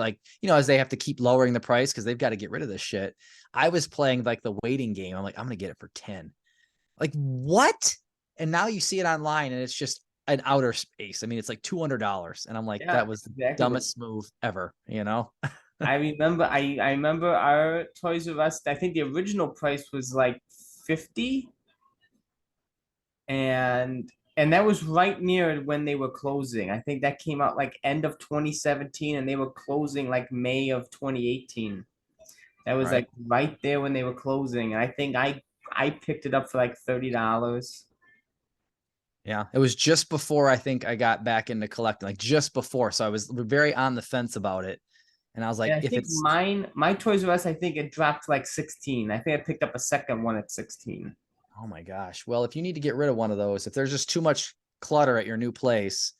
as they have to keep lowering the price because they've got to get rid of this shit. I was playing like the waiting game. I'm like, I'm gonna get it for 10. Like what? And now you see it online and it's just an outer space. I mean, it's like $200. And I'm like, Yeah, that was the exactly. dumbest move ever. I remember our Toys R Us. I think the original price was like 50, and that was right near when they were closing. I think that came out like end of 2017, and they were closing like May of 2018. That was Right. like right there when they were closing. And I think I picked it up for like $30. Yeah. It was just before I think I got back into collecting, like just before. So I was very on the fence about it. And I was like, And I if think it's, my Toys R Us, I think it dropped to like 16. I think I picked up a second one at 16. oh my gosh. Well, if you need to get rid of one of those, if there's just too much clutter at your new place,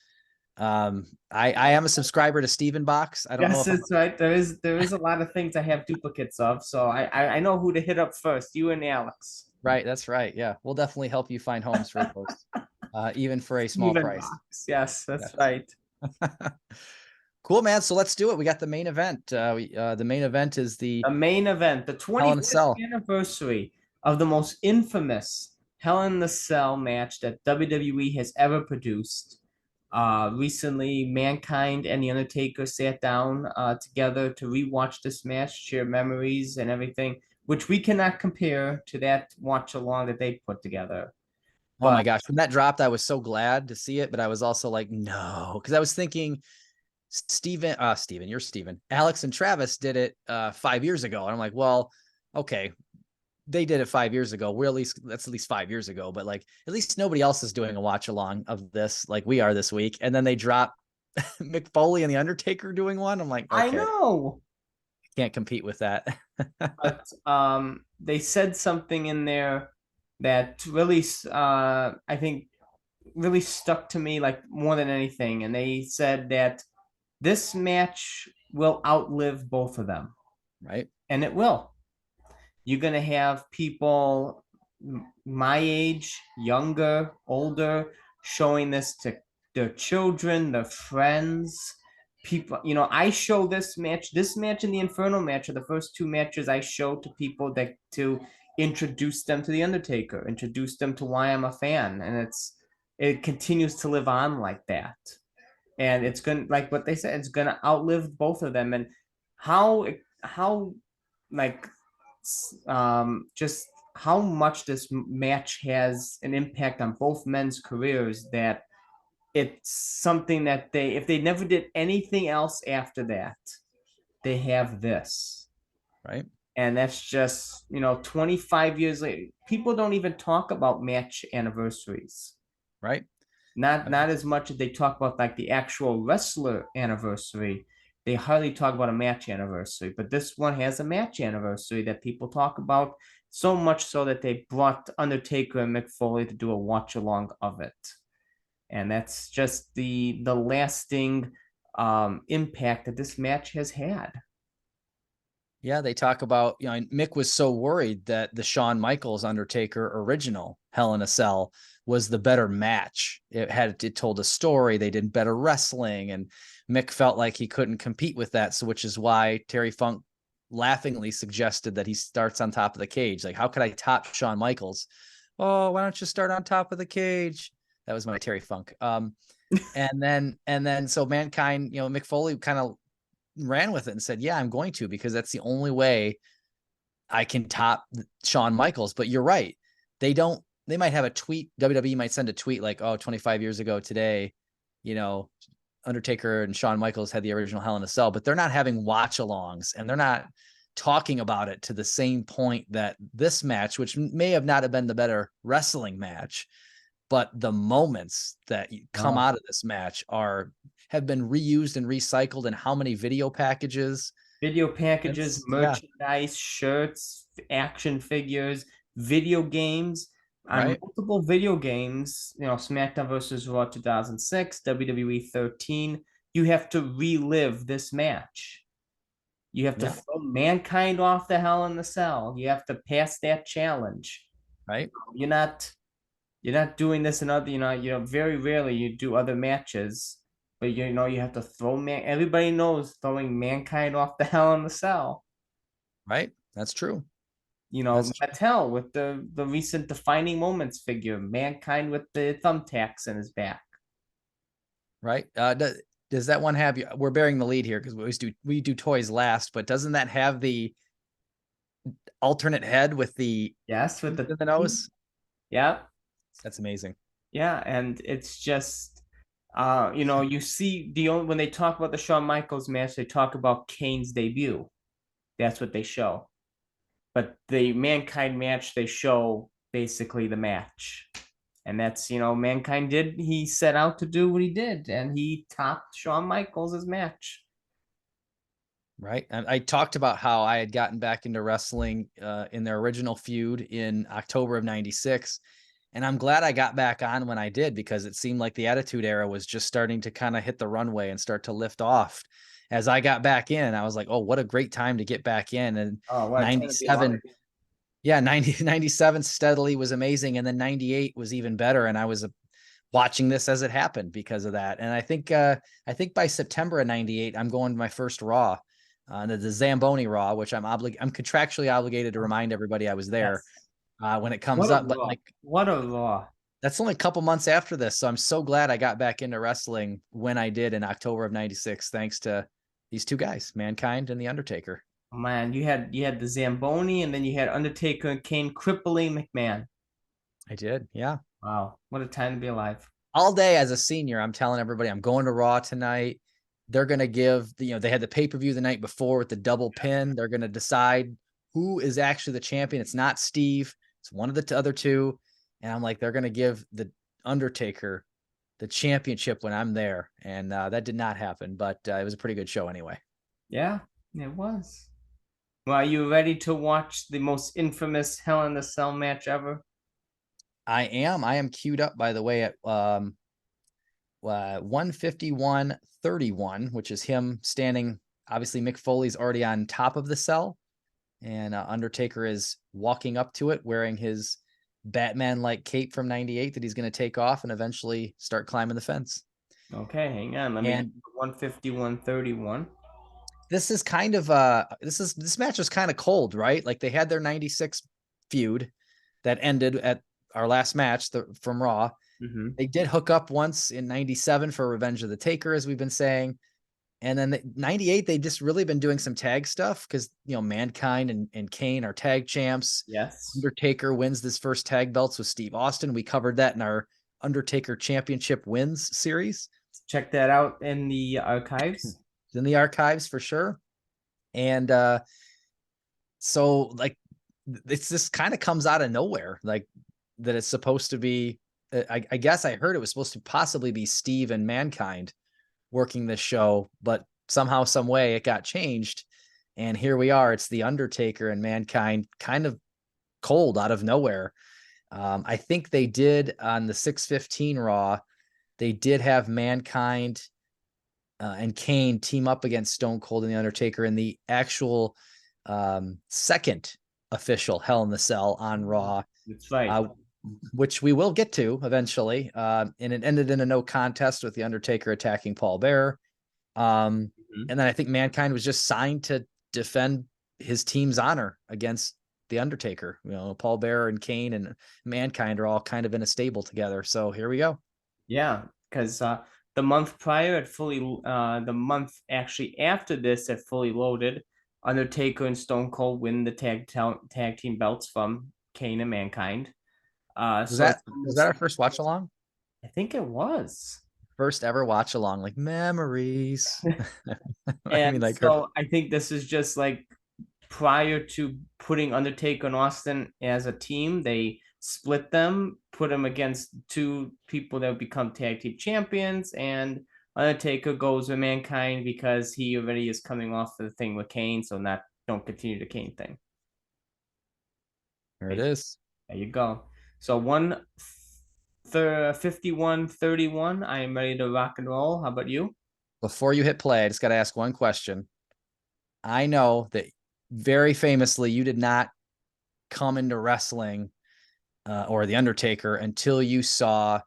I am a subscriber to Steven Box. I don't know Yes, if I'm that's right. There is a lot of things I have duplicates of, so I know who to hit up first. You and Alex. right. That's right. Yeah. We'll definitely help you find homes for those, even for a small Steven price. Box. Yes, Yeah. that's right. Cool, man. So let's do it. We got the main event. The main event is the The main event, the Hell in a 25th Cell. anniversary of the most infamous Hell in the Cell match that WWE has ever produced. Recently, Mankind and The Undertaker sat down together to rewatch this match, share memories and everything, which we cannot compare to that watch along that they put together. Oh my But gosh. When that dropped, I was so glad to see it, but I was also like, no, because I was thinking Steven, you're Steven. Alex and Travis did it 5 years ago. And I'm like, well, okay, they did it 5 years ago. That's at least 5 years ago, but like at least nobody else is doing a watch along of this like we are this week. And then they drop Mick Foley and the Undertaker doing one. I'm like, I okay, know, can't compete with that. but they said something in there that really, I think, really stuck to me like more than anything. And they said that this match will outlive both of them, Right. and it will. You're gonna have people my age, younger, older, showing this to their children, their friends, people. I show this match and the Inferno match are the first two matches I show to people that to introduce them to the Undertaker, introduce them to why I'm a fan, and it continues to live on like that. And it's gonna, like what they said, it's gonna outlive both of them. And how like just how much this match has an impact on both men's careers, that it's something that if they never did anything else after that, they have this. Right. And that's just, 25 years later. People don't even talk about match anniversaries. right? Not as much as they talk about like the actual wrestler anniversary. They hardly talk about a match anniversary, but this one has a match anniversary that people talk about, so much so that they brought Undertaker and Mick Foley to do a watch along of it. And that's just the lasting impact that this match has had. Yeah, they talk about, Mick was so worried that the Shawn Michaels Undertaker original Hell in a Cell was the better match. It told a story, they did better wrestling, and Mick felt like he couldn't compete with that. So, which is why Terry Funk laughingly suggested that he starts on top of the cage. Like, how could I top Shawn Michaels? Oh, why don't you start on top of the cage? That was my Terry Funk. And then so Mankind, Mick Foley kind of ran with it and said, yeah, I'm going to, because that's the only way I can top Shawn Michaels. But you're right. They might have a tweet. WWE might send a tweet like, oh, 25 years ago today, you know, Undertaker and Shawn Michaels had the original Hell in a Cell, but they're not having watch alongs and they're not talking about it to the same point that this match, which may have not have been the better wrestling match, but the moments that come Oh, out of this match have been reused and recycled in how many video packages? video packages, Yeah, merchandise, shirts, action figures, video games. On right. multiple video games, SmackDown versus Raw 2006, WWE 13, you have to relive this match. You have to Yeah, throw Mankind off the Hell in the Cell. You have to pass that challenge. right, You're not you're not doing this in other, very rarely you do other matches, but you have to throw man. Everybody knows throwing Mankind off the Hell in the Cell. right. That's true. That's true. Mattel with the recent defining moments figure, Mankind with the thumbtacks in his back. Right. Does that one have you? We're bearing the lead here because we do toys last, but doesn't that have the alternate head with the Yes, with tooth the in the nose? yeah, That's amazing. yeah, and it's just you see the only when they talk about the Shawn Michaels match, they talk about Kane's debut. That's what they show. But the Mankind match, they show basically the match. And that's, Mankind he set out to do what he did, and he topped Shawn Michaels' match. Right. And I talked about how I had gotten back into wrestling in their original feud in October of 96. And I'm glad I got back on when I did, because it seemed like the Attitude Era was just starting to kind of hit the runway and start to lift off. As I got back in, I was like, oh, what a great time to get back in. And Oh, what a time to be alive. 97, yeah, 97 steadily was amazing. And then 98 was even better. And I was watching this as it happened because of that. And I think by September of 98, I'm going to my first Raw, the Zamboni Raw, which I'm contractually obligated to remind everybody I was there Yes. when it comes What a up. But raw. like, What a raw. that's only a couple months after this. So I'm so glad I got back into wrestling when I did in October of 96, thanks to these two guys, Mankind and The Undertaker. Oh, man, you had the Zamboni, and then you had Undertaker and Kane crippling McMahon. I did. Yeah. Wow, what a time to be alive. All day as a senior, I'm telling everybody I'm going to Raw tonight. They're going to give, they had the pay-per-view the night before with the double pin. They're going to decide who is actually the champion. It's not Steve. It's one of the other two. And I'm like, they're going to give the Undertaker the championship when I'm there. And that did not happen, but it was a pretty good show anyway. Yeah, it was. Well, are you ready to watch the most infamous Hell in the Cell match ever? I am queued up, by the way, at 151.31, which is him standing. Obviously, Mick Foley's already on top of the cell, and Undertaker is walking up to it wearing his Batman-like cape from 98 that he's going to take off and eventually start climbing the fence. Okay, hang on. Let me get And 151.31. this match was kind of cold, right? Like, they had their 96 feud that ended at our last match from Raw. Mm-hmm. They did hook up once in 97 for Revenge of the Taker, as we've been saying. And then 98, they've just really been doing some tag stuff because, Mankind and Kane are tag champs. Yes. Undertaker wins this first tag belts with Steve Austin. We covered that in our Undertaker Championship Wins series. Check that out in the archives. It's in the archives for sure. And so like it's this kind of comes out of nowhere, like that it's supposed to be. I guess I heard it was supposed to possibly be Steve and Mankind working this show, but somehow, some way, it got changed, and here we are. It's the Undertaker and Mankind, kind of cold out of nowhere. I think they did on the 615 Raw. They did have Mankind and Kane team up against Stone Cold and the Undertaker in the actual second official Hell in the Cell on Raw, That's right. uh, which we will get to eventually. And it ended in a no contest with the Undertaker attacking Paul Bearer. Mhm. And then I think Mankind was just signed to defend his team's honor against the Undertaker. You know, Paul Bearer and Kane and Mankind are all kind of in a stable together. So here we go. Yeah, because the month prior at the month actually after this at Fully Loaded, Undertaker and Stone Cold win the tag team belts from Kane and Mankind. Was So that it's was that almost, our first watch along? I think it was. First ever watch along, like memories. I mean, And like her. so I think this is just like prior to putting Undertaker and Austin as a team, they split them, put them against two people that would become tag team champions, and Undertaker goes with Mankind because he already is coming off the thing with Kane, so not don't continue the Kane thing. There it is. There you go. So 51-31. I am ready to rock and roll. How about you? Before you hit play, I just got to ask one question. I know that very famously you did not come into wrestling or the Undertaker until you saw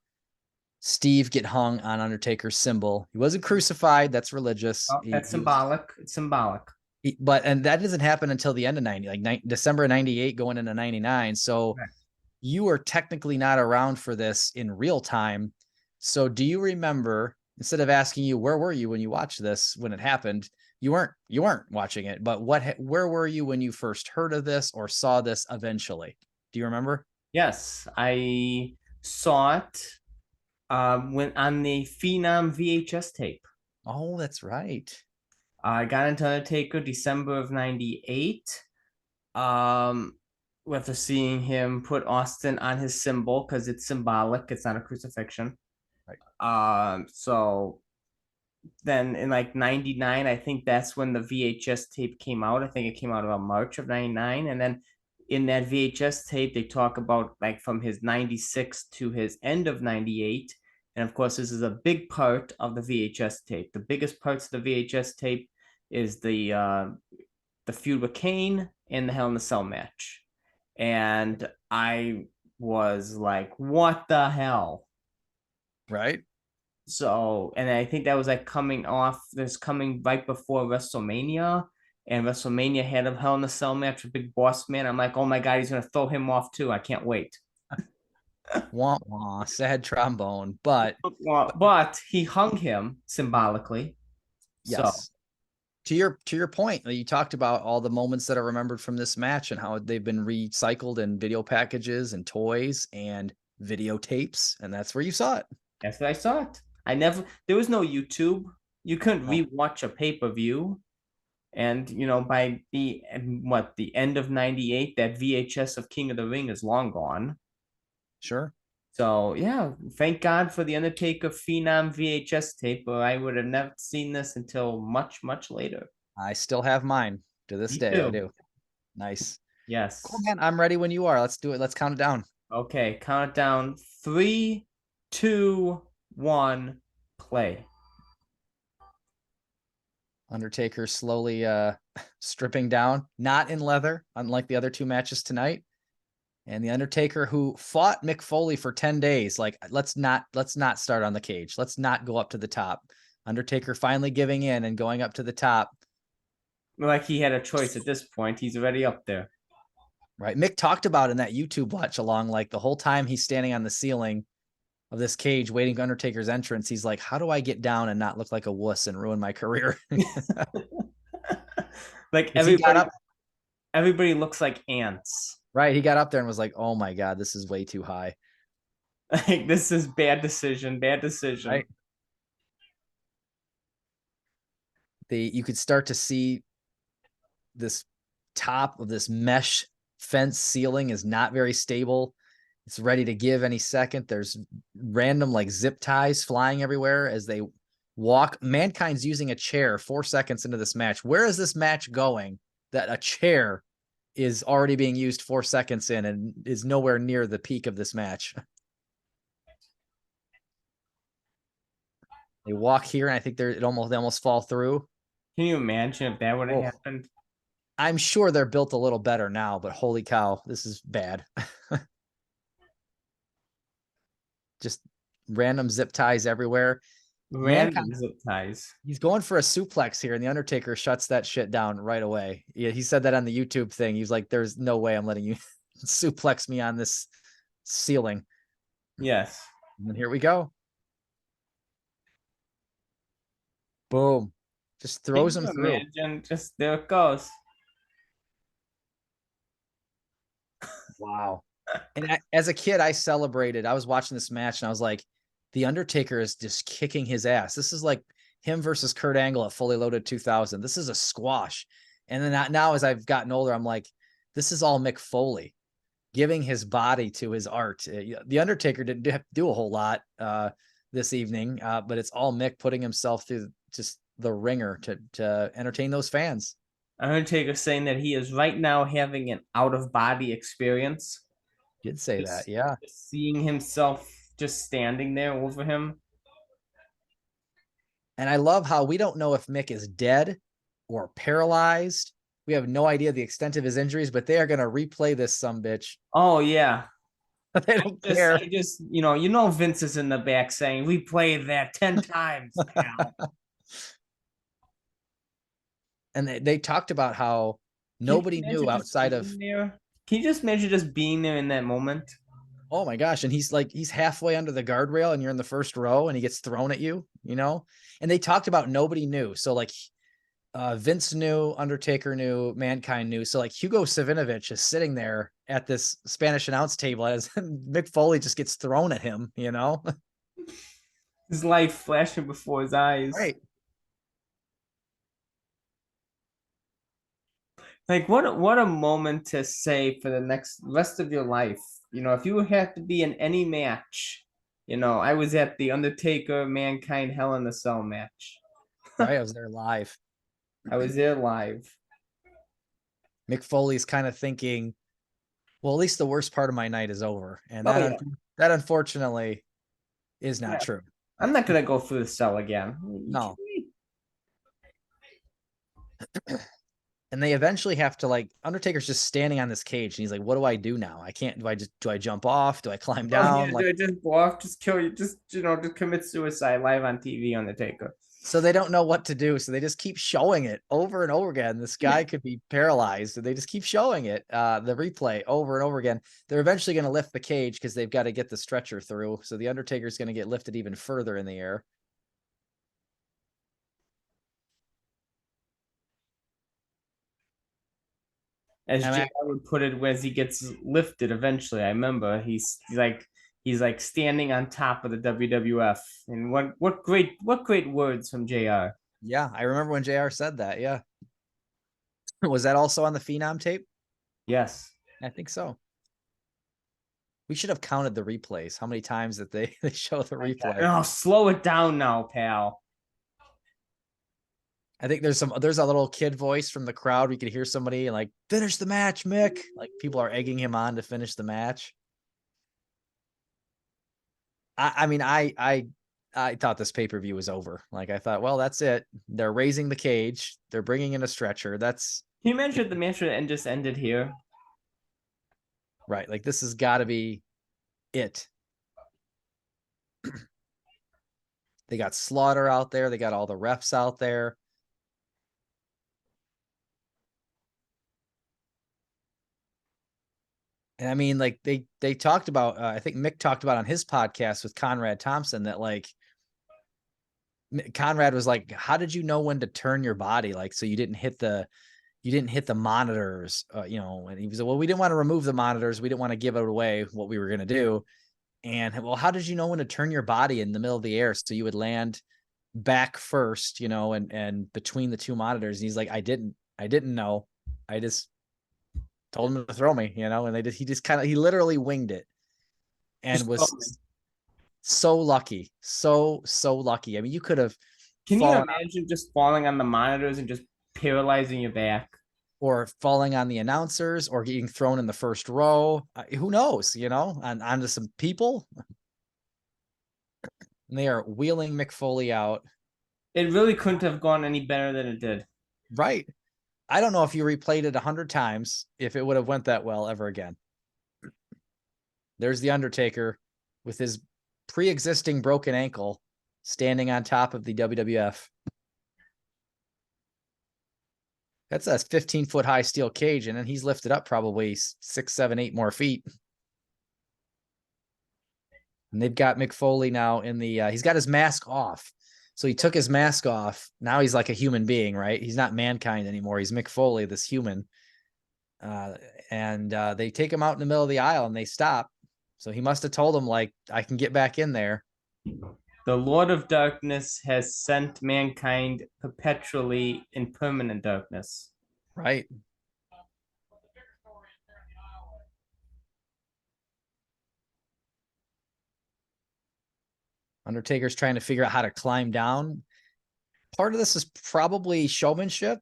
Steve get hung on Undertaker's symbol. He wasn't crucified. That's religious. Oh, that's He was, symbolic. It's symbolic. but and that doesn't happen until the end of 90, like December of 98 going into 99. So Right. you were technically not around for this in real time. So do you remember, instead of asking you where were you when you watched this when it happened, you weren't watching it, but where were you when you first heard of this or saw this eventually? Do you remember? Yes, I saw it when on the Phenom VHS tape. Oh, that's right. I got into Undertaker December of '98. Um, after seeing him put Austin on his symbol because it's symbolic, it's not a crucifixion. Right. So then in like '99, I think that's when the VHS tape came out. I think it came out about March of '99, and then in that VHS tape, they talk about like from his '96 to his end of '98. And of course, this is a big part of the VHS tape. The biggest parts of the VHS tape is the feud with Kane and the Hell in the Cell match. And I was like, what the hell? Right. So, and I think that was like coming right before WrestleMania. And WrestleMania had a Hell in a Cell match with Big Boss Man. I'm like, oh my God, he's going to throw him off too. I can't wait. Wah wah, sad trombone. But But he hung him symbolically. So, yes, to your point, you talked about all the moments that are remembered from this match and how they've been recycled in video packages and toys and videotapes, and that's where you saw it. that's what I saw it. There was no YouTube. You couldn't Oh, rewatch a pay per view. And by the end of '98, that VHS of King of the Ring is long gone. sure. So yeah, thank God for the Undertaker Phenom VHS tape, or I would have never seen this until much, much later. I still have mine to this Me day. I too. do. Nice. Cool, Yes. man. I'm ready when you are. Let's do it. Let's count it down. Okay, count it down. 3, 2, 1, play. Undertaker slowly stripping down, not in leather, unlike the other two matches tonight. And the Undertaker, who fought Mick Foley for 10 days, like let's not start on the cage. Let's not go up to the top. Undertaker finally giving in and going up to the top. Like he had a choice at this point. He's already up there. Right. Mick talked about in that YouTube watch along, like the whole time he's standing on the ceiling of this cage waiting for Undertaker's entrance. He's like, how do I get down and not look like a wuss and ruin my career? Like Because he got up, everybody looks like ants. right. He got up there and was like, oh my God, this is way too high. Like this is bad decision, bad decision. Right. You could start to see this top of this mesh fence ceiling is not very stable. It's ready to give any second. There's random like zip ties flying everywhere as they walk. Mankind's using a chair 4 seconds into this match. Where is this match going that a chair is already being used 4 seconds in and is nowhere near the peak of this match? They walk here, and I think they almost fall through. Can you imagine if that would have Oh, happened? I'm sure they're built a little better now, but holy cow, this is bad. Just random zip ties everywhere. Random Mankind, zip ties. he's going for a suplex here, and the Undertaker shuts that shit down right away. Yeah, he said that on the YouTube thing. He's like, "There's no way I'm letting you suplex me on this ceiling." Yes. And here we go. Boom. Just Can throws him you through. imagine? Just there it goes. Wow. And as a kid, I celebrated. I was watching this match and I was like, the Undertaker is just kicking his ass. This is like him versus Kurt Angle at Fully Loaded 2000. This is a squash. And then now, as I've gotten older, I'm like, this is all Mick Foley giving his body to his art. The Undertaker didn't have to do a whole lot this evening, but it's all Mick putting himself through just the ringer to entertain those fans. Undertaker saying that he is right now having an out of body experience. Did say that, Just yeah. seeing himself just standing there over him. And I love how we don't know if Mick is dead or paralyzed. We have no idea the extent of his injuries, but they are going to replay this sumbitch. Oh yeah. They don't care. I just, Vince is in the back saying, "Replay that 10 times, pal." And they talked about how Can you nobody knew imagine just outside of, being there? Can you just imagine just being there in that moment? oh my gosh. And he's halfway under the guardrail and you're in the first row and he gets thrown at you, you know? And they talked about nobody knew. So like Vince knew, Undertaker knew, Mankind knew. So like Hugo Savinovich is sitting there at this Spanish announce table as Mick Foley just gets thrown at him, you know? His light flashing before his eyes. Right. Like what a moment to say for the next rest of your life. If you had to be in any match, I was at the Undertaker Mankind Hell in the Cell match. Right. I was there live. I was there live. Mick Foley's kind of thinking, well, at least the worst part of my night is over. And Oh yeah. that unfortunately is not Yeah. true. I'm not gonna go through the cell again. No. And they eventually have to, like, Undertaker's just standing on this cage and he's like, what do I do now? I can't, do I jump off? Do I climb Oh down? yeah, Like, just walk, just kill you, just commit suicide live on TV, Undertaker. so they don't know what to do. So they just keep showing it over and over again. This guy could be paralyzed. And they just keep showing it, the replay over and over again. They're eventually going to lift the cage because they've got to get the stretcher through. So the Undertaker's going to get lifted even further in the air. As And JR would put it, as he gets lifted eventually. I remember he's like standing on top of the WWF. And what great words from JR. yeah, I remember when JR said that. Yeah. Was that also on the Phenom tape? Yes. I think so. We should have counted the replays. How many times that they show the replay? Oh, slow it down now, pal. I think there's a little kid voice from the crowd. We could hear somebody like, finish the match, Mick. Like people are egging him on to finish the match. I mean, I thought this pay-per-view was over. Like I thought, well, that's it. They're raising the cage. They're bringing in a stretcher. That's Can you imagine the match and just ended here? right. Like this has got to be it. They got Slaughter out there. They got all the refs out there. And I mean, like they talked about, I think Mick talked about on his podcast with Conrad Thompson that like Conrad was like, how did you know when to turn your body? Like, so you didn't hit the monitors, and he was like, well, we didn't want to remove the monitors. We didn't want to give it away what we were going to do. And well, how did you know when to turn your body in the middle of the air? So you would land back first, and between the two monitors. And he's like, I didn't know. I just told him to throw me, and he literally winged it and Just was totally. so lucky. So lucky. I mean, you could have Can you fallen imagine just falling on the monitors and just paralyzing your back? or falling on the announcers or getting thrown in the first row. Who knows, onto some people. And they are wheeling Mick Foley out. It really couldn't have gone any better than it did. Right. I don't know if you replayed it 100 times, if it would have went that well ever again. There's the Undertaker with his pre-existing broken ankle standing on top of the WWF. That's a 15-foot high steel cage, and then he's lifted up probably 6, 7, 8 more feet. And they've got Mick Foley now in the, he's got his mask off. So he took his mask off. Now he's like a human being, right? He's not Mankind anymore. He's Mick Foley, this human. And they take him out in the middle of the aisle and they stop. So he must have told him, like, I can get back in there. The Lord of Darkness has sent mankind perpetually in permanent darkness. Right. Undertaker's trying to figure out how to climb down. Part of this is probably showmanship.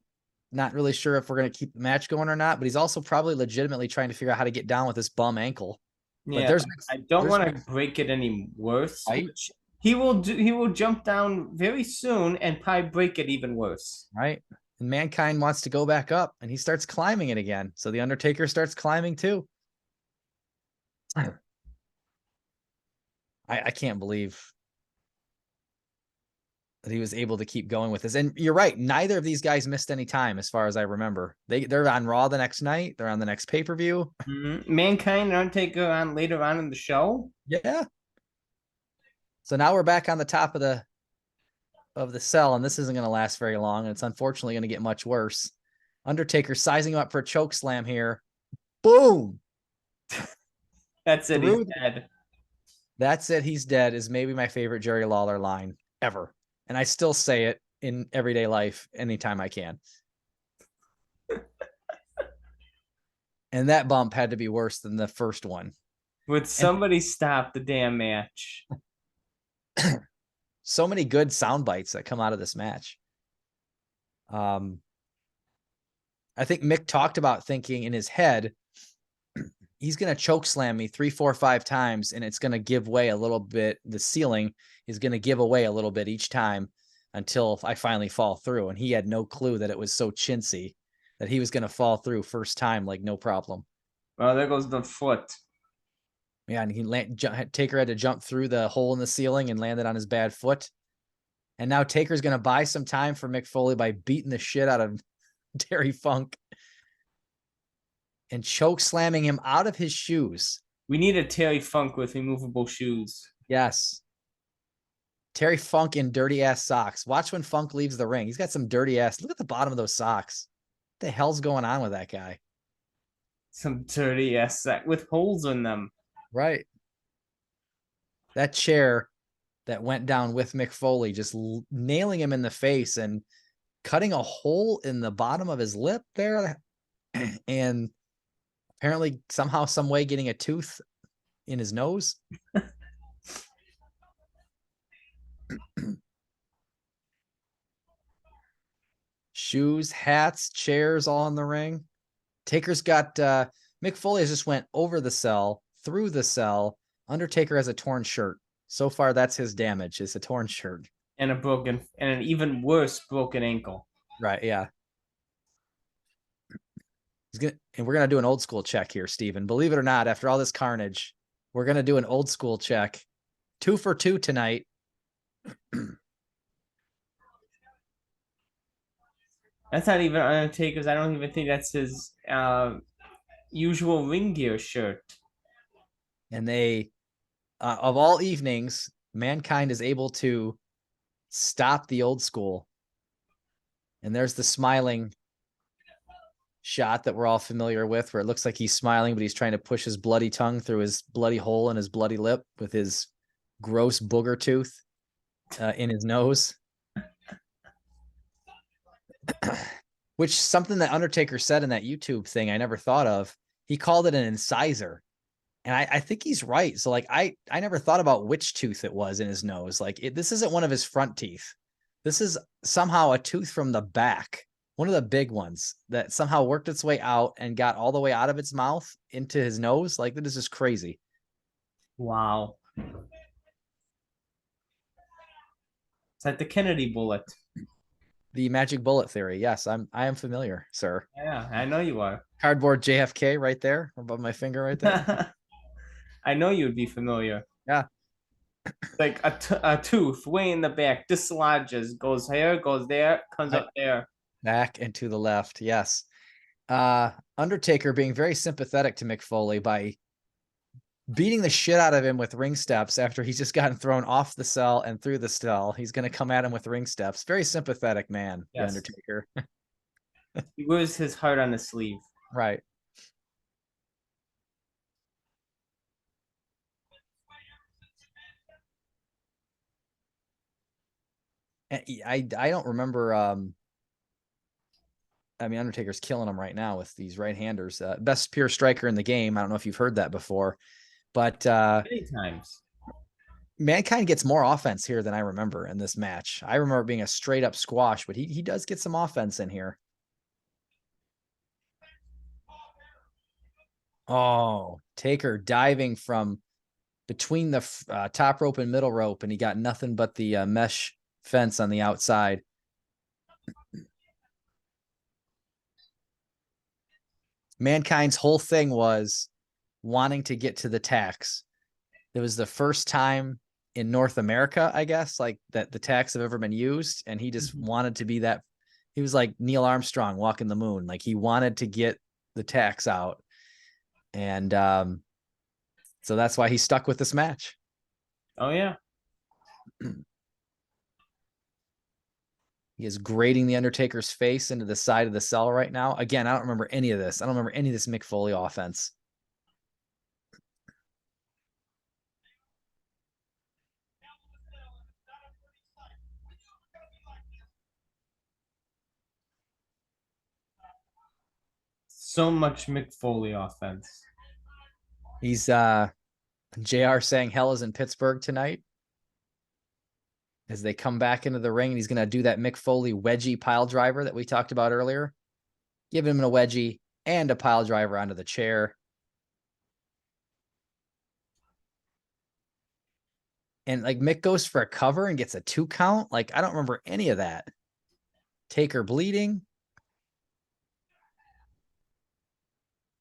Not really sure if we're going to keep the match going or not, but he's also probably legitimately trying to figure out how to get down with this bum ankle. But Yeah, I don't there's want to break it any worse, right, which he will do. He will jump down very soon and probably break it even worse. right. And Mankind wants to go back up and he starts climbing it again. So the Undertaker starts climbing too. I can't believe that he was able to keep going with this. And you're right, neither of these guys missed any time, as far as I remember. They're on Raw the next night. They're on the next pay-per-view. Mankind and Undertaker on later on in the show. Yeah. So now we're back on the top of the cell, and this isn't going to last very long. And it's unfortunately going to get much worse. Undertaker sizing him up for a choke slam here. Boom. That's it. He's dead. That's it. He's dead is maybe my favorite Jerry Lawler line ever. And I still say it in everyday life anytime I can. And that bump had to be worse than the first one. Would somebody stop the damn match? So many good sound bites that come out of this match. I think Mick talked about thinking in his head, he's going to choke slam me 3, 4, 5 times, and it's going to give way a little bit. The ceiling is going to give away a little bit each time until I finally fall through. And he had no clue that it was so chintzy that he was going to fall through first time, like no problem. Well, there goes the foot. Yeah, and Taker had to jump through the hole in the ceiling and landed on his bad foot. And now Taker's going to buy some time for Mick Foley by beating the shit out of Terry Funk and choke slamming him out of his shoes. We need a Terry Funk with removable shoes. Yes. Terry Funk in dirty ass socks. Watch when Funk leaves the ring. He's got some dirty ass. Look at the bottom of those socks. What the hell's going on with that guy? Some dirty ass sack with holes in them. Right. That chair that went down with Mick Foley, just nailing him in the face and cutting a hole in the bottom of his lip there. And apparently somehow, some way getting a tooth in his nose. Shoes, hats, chairs, all in the ring. Taker's got Mick Foley has just went over the cell, through the cell. Undertaker has a torn shirt. So far, that's his damage. It's a torn shirt and an even worse broken ankle. Right? Yeah. And we're gonna do an old school check here, Steven. Believe it or not, after all this carnage, we're gonna do an old school check. 2 for 2 tonight. That's not even Undertaker's. I don't even think that's his usual ring gear shirt. And they, of all evenings, Mankind is able to stop the old school. And there's the smiling shot that we're all familiar with, where it looks like he's smiling, but he's trying to push his bloody tongue through his bloody hole in his bloody lip with his gross booger tooth in his nose. which something that Undertaker said in that YouTube thing I never thought of. He called it an incisor. And I think he's right. So like I never thought about which tooth it was in his nose. Like this isn't one of his front teeth. This is somehow a tooth from the back, one of the big ones that somehow worked its way out and got all the way out of its mouth into his nose. Like that is just crazy. Wow. It's like the Kennedy bullet. The magic bullet theory. Yes, I am familiar, sir. Yeah, I know you are. Cardboard JFK right there above my finger right there. I know you'd be familiar. Yeah. Like a tooth way in the back dislodges, goes here, goes there, comes I, up there. back and to the left. Yes. Undertaker being very sympathetic to Mick Foley by beating the shit out of him with ring steps after he's just gotten thrown off the cell and through the cell. He's going to come at him with ring steps. Very sympathetic man, the Yes. Undertaker. He wears his heart on his sleeve. Right. And I don't remember. I mean, Undertaker's killing him right now with these right-handers. Best pure striker in the game. I don't know if you've heard that before, but Many times. Mankind gets more offense here than I remember in this match. I remember being a straight up squash, but he does get some offense in here. Oh, Taker diving from between the top rope and middle rope, and he got nothing but the mesh fence on the outside. Mankind's whole thing was wanting to get to the tax. It was the first time in North America, I guess, like that the tax have ever been used, and he just wanted to be that. He was like Neil Armstrong walking the moon. Like he wanted to get the tax out, and so that's why he stuck with this match. Oh yeah. He is grating the Undertaker's face into the side of the cell right now. Again, I don't remember any of this. I don't remember any of this Mick Foley offense. So much Mick Foley offense. He's JR saying hell is in Pittsburgh tonight as they come back into the ring, and he's going to do that Mick Foley wedgie pile driver that we talked about earlier. Giving him a wedgie and a pile driver onto the chair. And like Mick goes for a cover and gets a 2 count. Like I don't remember any of that. Taker bleeding.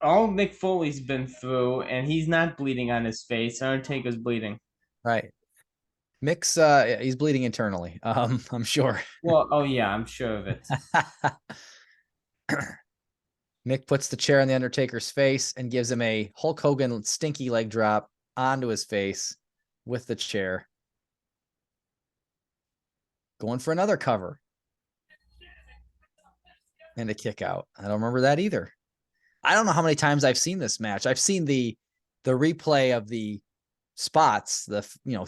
All Mick Foley's been through, and he's not bleeding on his face. Undertaker's bleeding. Right. Mick's he's bleeding internally. I'm sure. Well, oh yeah, I'm sure of it. Mick puts the chair on the Undertaker's face and gives him a Hulk Hogan stinky leg drop onto his face with the chair. Going for another cover. And a kick out. I don't remember that either. I don't know how many times I've seen this match. I've seen the replay of the spots,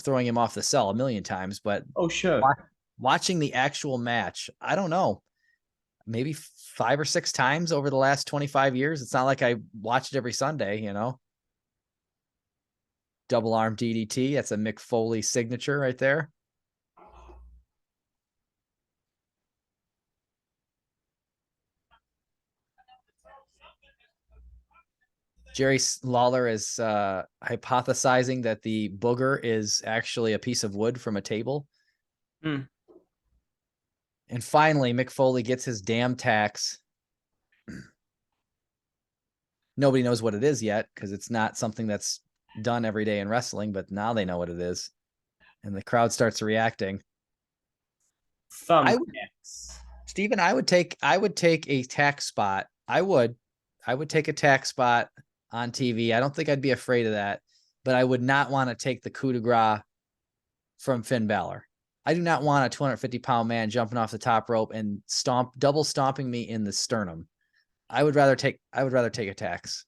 throwing him off the cell a million times, but oh sure. Watching the actual match, I don't know, maybe 5 or 6 times over the last 25 years. It's not like I watch it every Sunday, Double arm DDT. That's a Mick Foley signature right there. Jerry Lawler is hypothesizing that the booger is actually a piece of wood from a table. Hmm. And finally, Mick Foley gets his damn tax. Nobody knows what it is yet because it's not something that's done every day in wrestling, but now they know what it is. And the crowd starts reacting. Steven, I would take a tax spot. I would take a tax spot on TV. I don't think I'd be afraid of that, but I would not want to take the coup de grace from Finn Balor. I do not want a 250-pound man jumping off the top rope and double stomping me in the sternum. I would rather take a tax.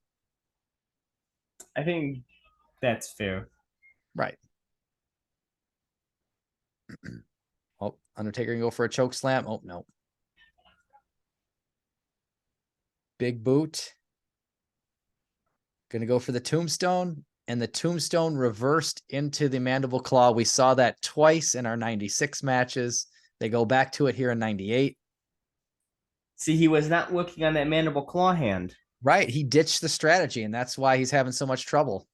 I think that's fair. Right. Oh, Undertaker can go for a choke slam. Oh no. Big boot. Gonna go for the tombstone, and the tombstone reversed into the mandible claw. We saw that twice in our 96 matches. They go back to it here in 98. See, he was not working on that mandible claw hand. Right. He ditched the strategy, and that's why he's having so much trouble.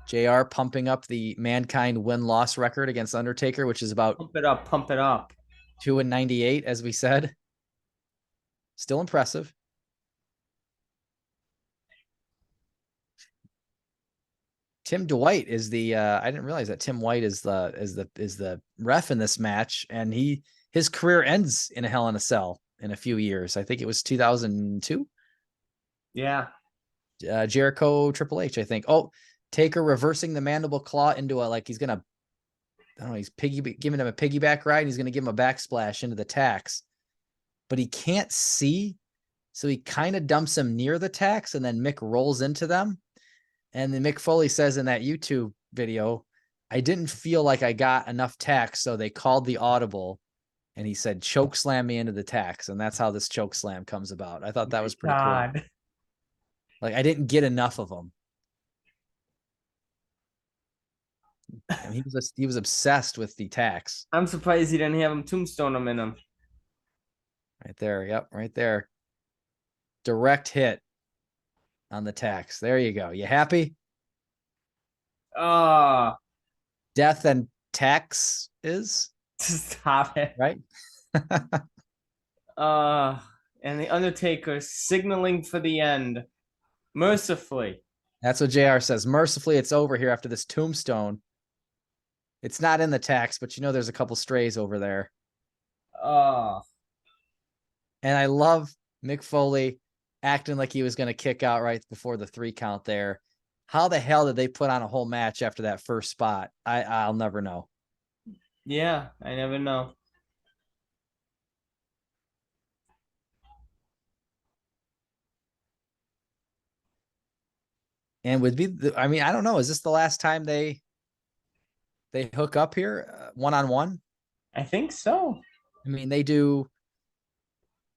JR pumping up the Mankind win-loss record against Undertaker, which is about Pump it up, pump it up. 2-98, as we said. Still impressive. Tim Dwight is the I didn't realize that Tim White is the ref in this match, and his career ends in a Hell in a Cell in a few years. I think it was 2002. Yeah. Jericho Triple H, I think. Oh, Taker reversing the mandible claw into a, like, he's gonna, I don't know, he's giving him a piggyback ride, and he's gonna give him a backsplash into the tacks, but he can't see, so he kind of dumps him near the tacks, and then Mick rolls into them. And then Mick Foley says in that YouTube video, I didn't feel like I got enough tacks, so they called the audible, and he said, choke slam me into the tacks. And that's how this choke slam comes about. I thought that was pretty cool. Like, I didn't get enough of them. And he was obsessed with the tacks. I'm surprised he didn't have him tombstone him in him. Right there. Yep, right there. Direct hit on the tacks. There you go. You happy? Oh, Death and tax is stop it. right. And the Undertaker signaling for the end. Mercifully. That's what JR says. Mercifully, it's over here after this tombstone. It's not in the tax, but you know there's a couple strays over there. Oh. And I love Mick Foley acting like he was going to kick out right before the 3 count there. How the hell did they put on a whole match after that first spot? I'll never know. Yeah, I never know. And would be, I mean, I don't know. Is this the last time they hook up here one-on-one? I think so. I mean, they do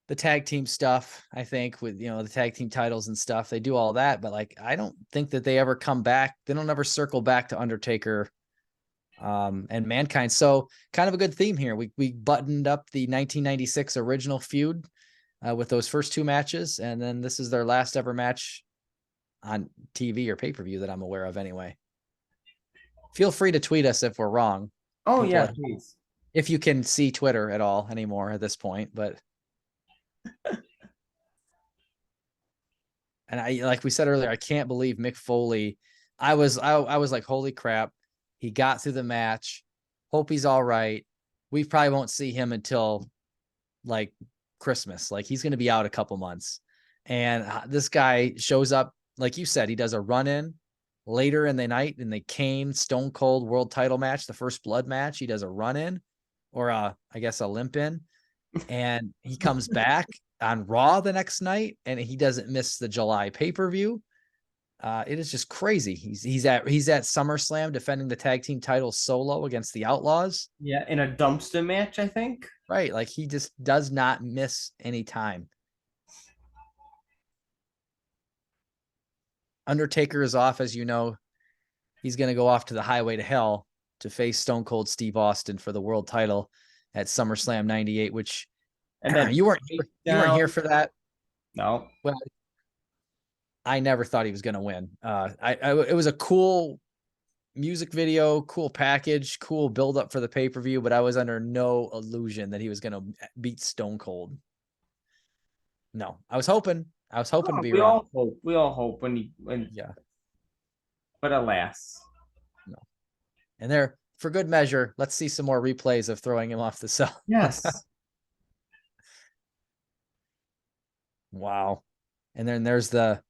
the tag team stuff, I think, with, you know, the tag team titles and stuff. They do all that, but like, I don't think that they ever come back. They don't ever circle back to Undertaker and Mankind. So kind of a good theme here. We buttoned up the 1996 original feud with those first 2 matches, and then this is their last ever match on TV or pay-per-view that I'm aware of anyway. Feel free to tweet us if we're wrong. Oh, People, yeah, please. if you can see Twitter at all anymore at this point, but and I, like we said earlier, I can't believe Mick Foley. I was like, holy crap, he got through the match. Hope he's all right. We probably won't see him until like Christmas. Like, he's going to be out a couple months. And this guy shows up, like you said, he does a run in later in the night in the Kane Stone Cold world title match, the first blood match. He does a run in, or I guess a limp in, and he comes back on Raw the next night, and he doesn't miss the July pay-per-view. It is just crazy. He's at SummerSlam defending the tag team title solo against the Outlaws. Yeah, in a dumpster match, I think. Right, like, he just does not miss any time. Undertaker is off, as you know. He's going to go off to the Highway to Hell to face Stone Cold Steve Austin for the world title at SummerSlam 98, which And then you weren't here for that. No. Well, I never thought he was going to win. It was a cool music video, cool package, cool build up for the pay-per-view, but I was under no illusion that he was going to beat Stone Cold. No, I was hoping to be wrong. We all hope Yeah. But alas. No. And there, for good measure, let's see some more replays of throwing him off the cell. Yes. Wow. And then there's the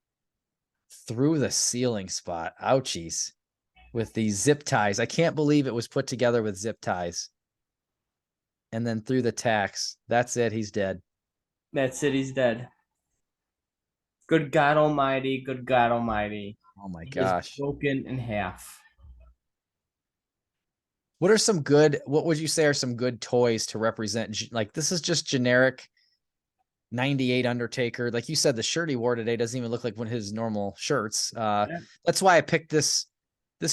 through the ceiling spot. Ouchies. With the zip ties. I can't believe it was put together with zip ties. And then through the tacks. That's it. He's dead. That's it. He's dead. Good God Almighty. Good God Almighty. Oh my He is gosh. broken in half. what would you say are some good toys to represent? Like, this is just generic 98 Undertaker. Like you said, the shirt he wore today doesn't even look like one of his normal shirts. Yeah. That's why I picked this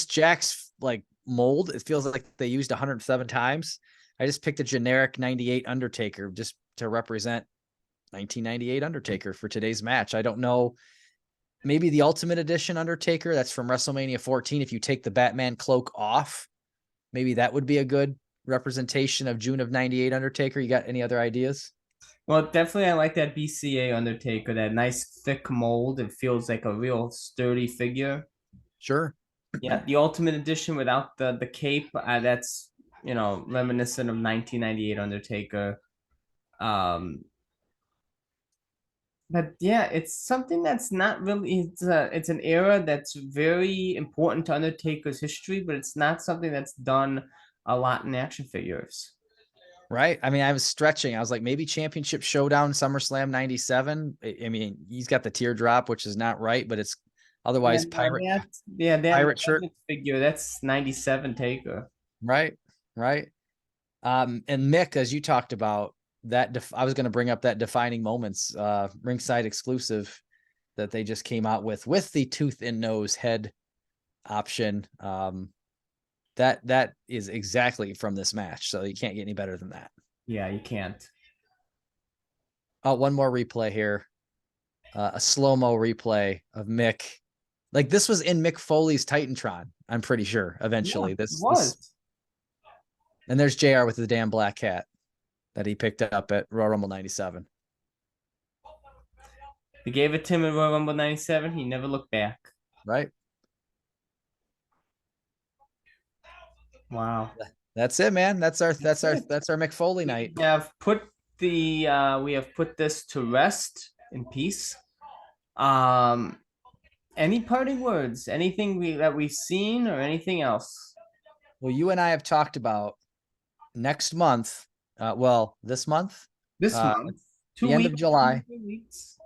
Jack's like mold. It feels like they used 107 times. I just picked a generic 98 Undertaker just to represent 1998 Undertaker for today's match. I don't know. Maybe the Ultimate Edition Undertaker that's from WrestleMania 14. If you take the Batman cloak off, maybe that would be a good representation of June of 98 Undertaker. You got any other ideas? Well, definitely, I like that BCA Undertaker, that nice thick mold. It feels like a real sturdy figure. Sure. Yeah, the Ultimate Edition without the cape, that's reminiscent of 1998 Undertaker. Um, but yeah, it's something that's not really. It's an era that's very important to Undertaker's history, but it's not something that's done a lot in action figures. Right. I mean, I was stretching. I was like, maybe Championship Showdown, SummerSlam 97. I mean, he's got the teardrop, which is not right, but it's Yeah, otherwise no, that pirate shirt. figure, that's 97 Taker. Right. Right. And Mick, as you talked about, I was going to bring up that defining moments, ringside exclusive that they just came out with the tooth and nose head option. That is exactly from this match. So you can't get any better than that. Yeah, you can't. Oh, one more replay here. A slow-mo replay of Mick. Like, this was in Mick Foley's Titantron, I'm pretty sure, Yeah, eventually. it This was. and there's JR with the damn black cat that he picked up at Royal Rumble 97. They gave it to him in Royal Rumble 97. He never looked back. Right. Wow. That's it, man. That's our That's it. that's our Mick Foley night. We have put this to rest in peace. Um, any parting words? Anything that we've seen or anything else? Well, you and I have talked about next month. This month, This uh, month, two the end of weeks, July, 2 weeks.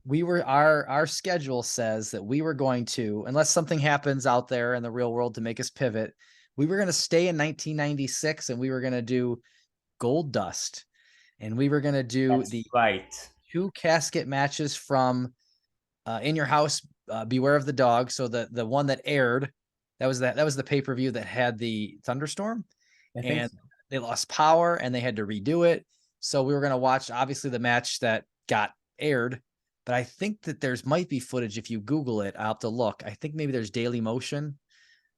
we were our schedule says that we were going to, unless something happens out there in the real world to make us pivot, we were going to stay in 1996 and we were going to do Gold Dust, and we were going to do That's the right. two casket matches from In Your House, Beware of the Dog. So the one that aired, that was the pay-per-view that had the thunderstorm, I think and so. they lost power and they had to redo it. So we were going to watch obviously the match that got aired, but I think that there's might be footage if you Google it. I'll have to look. I think maybe there's Daily Motion,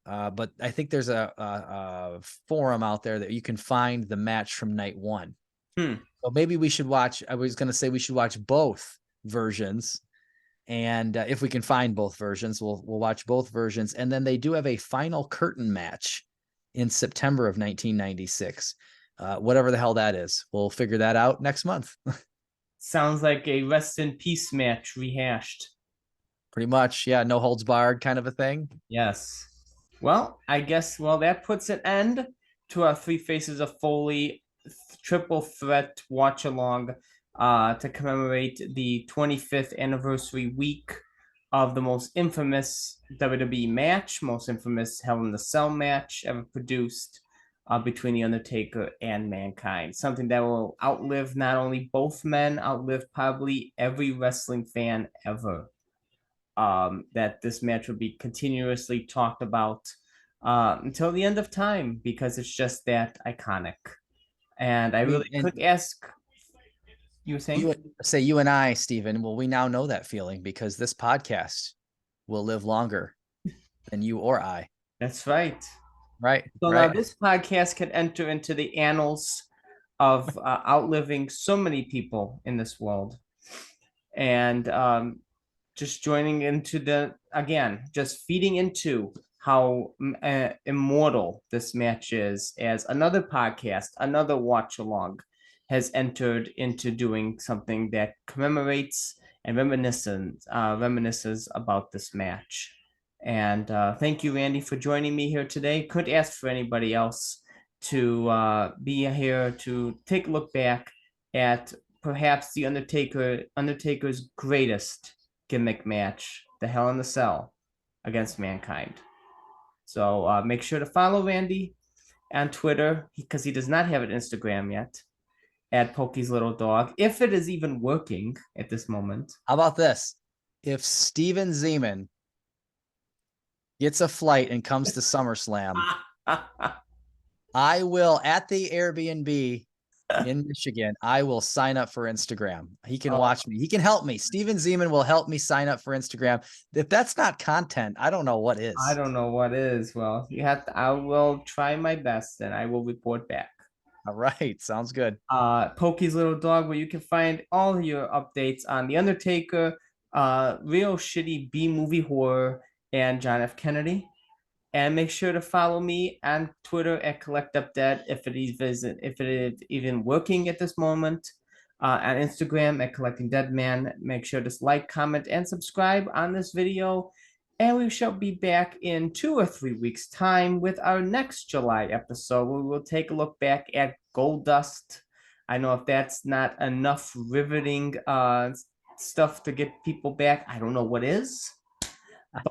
but I think there's a forum out there that you can find the match from night one. Hmm. So maybe we should watch. I was going to say we should watch both versions, and if we can find both versions, we'll watch both versions. And then they do have a final curtain match in September of 1996. Whatever the hell that is, we'll figure that out next month. Sounds like a rest in peace match rehashed. Pretty much, yeah. No holds barred kind of a thing. Yes. Well, I guess, that puts an end to our Three Faces of Foley triple threat watch along to commemorate the 25th anniversary week of the most infamous WWE match, most infamous Hell in the Cell match ever produced between The Undertaker and Mankind. Something that will outlive not only both men, outlive probably every wrestling fan ever. That this match will be continuously talked about until the end of time because it's just that iconic. And I I mean, really and could ask, you were saying? you and I, Stephen. Well, we now know that feeling because this podcast will live longer than you or I. That's right. Right, So now right. this podcast can enter into the annals of outliving so many people in this world. And just joining into again, just feeding into how immortal this match is, as another podcast, another watch along has entered into doing something that commemorates and reminisces about this match. And thank you, Randy, for joining me here today. Could ask for anybody else to be here to take a look back at perhaps the Undertaker's greatest gimmick match, the Hell in the Cell against Mankind. So make sure to follow Randy. on Twitter because he does not have an Instagram yet at Pokey's Little Dog, if it is even working at this moment. How about this? If Steven Zeman gets a flight and comes to SummerSlam, I will, at the Airbnb in Michigan, I will sign up for Instagram. He can Oh, watch me. He can help me. Steven Zeman will help me sign up for Instagram. If that's not content, I don't know what I is. don't know what is. Well, you have to, I will try my best and I will report back. All right. Sounds good. Pokey's Little Dog, where you can find all your updates on The Undertaker, real shitty B movie horror, and John F. Kennedy. And make sure to follow me on Twitter at CollectUpDead if it is even working at this moment. On Instagram at Collecting Deadman. Make sure to like, comment, and subscribe on this video. And we shall be back in 2 or 3 weeks' time with our next July episode, where we'll take a look back at Gold Dust. I know if that's not enough riveting stuff to get people back, I don't know what is.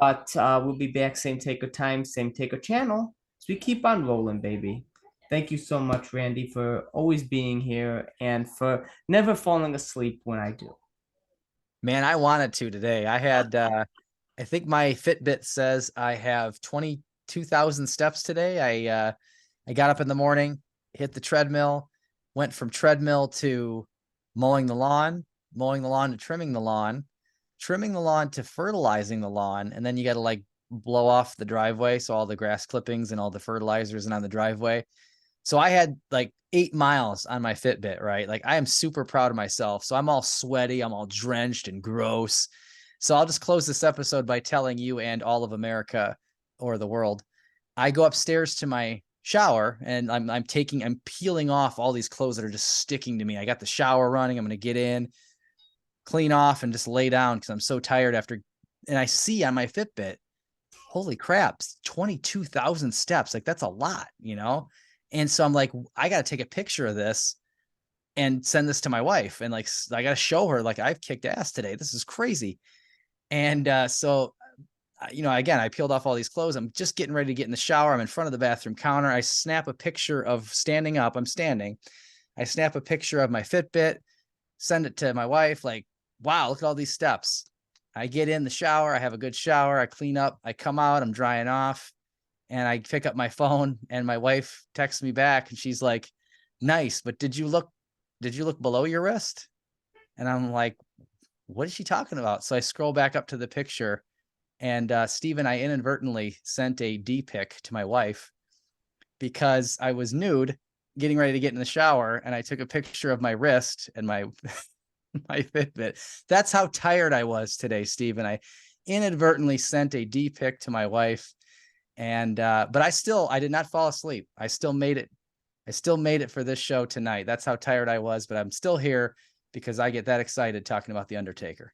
But we'll be back, same taker time, same taker channel. So we keep on rolling, baby. Thank you so much, Randy, for always being here and for never falling asleep when I do. Man, I wanted to today. I think my Fitbit says I have 22,000 steps today. I got up in the morning, hit the treadmill, went from treadmill to mowing the lawn to trimming the lawn to fertilizing the lawn. And then you got to like blow off the driveway. So all the grass clippings and all the fertilizers and on the driveway. So I had like 8 miles on my Fitbit, right? Like I am super proud of myself. So I'm all sweaty, I'm all drenched and gross. So I'll just close this episode by telling you and all of America or the world. I go upstairs to my shower and I'm peeling off all these clothes that are just sticking to me. I got the shower running. I'm going to get in, clean off and just lay down because I'm so tired after. And I see on my Fitbit, holy crap, 22,000 steps. Like that's a lot, you know? And so I'm like, I got to take a picture of this and send this to my wife. And like, I got to show her, like, I've kicked ass today. This is crazy. And you know, again, I peeled off all these clothes. I'm just getting ready to get in the shower. I'm in front of the bathroom counter. I snap a picture of standing up. I'm standing. I snap a picture of my Fitbit, send it to my wife. Like, wow, look at all these steps. I get in the shower. I have a good shower. I clean up. I come out. I'm drying off. And I pick up my phone and my wife texts me back and she's like, nice, but did you look below your wrist? And I'm like, what is she talking about? So I scroll back up to the picture and Steven, I inadvertently sent a D pic to my wife because I was nude getting ready to get in the shower and I took a picture of my wrist and my my Fitbit. That's how tired I was today, Steven. I inadvertently sent a D pic to my wife. And but I did not fall asleep. I still made it for this show tonight. That's how tired I was, but I'm still here because I get that excited talking about the Undertaker.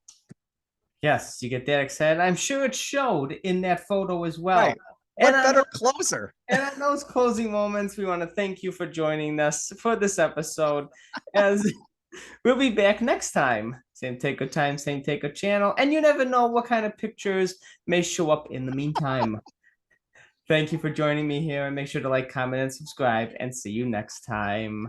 Yes, you get that excited. I'm sure it showed in that photo as well. Right. And What better closer? and on those closing moments, we want to thank you for joining us for this episode. As we'll be back next time. Same taker time, same taker channel. And you never know what kind of pictures may show up in the meantime. Thank you for joining me here and make sure to like, comment, and subscribe and see you next time.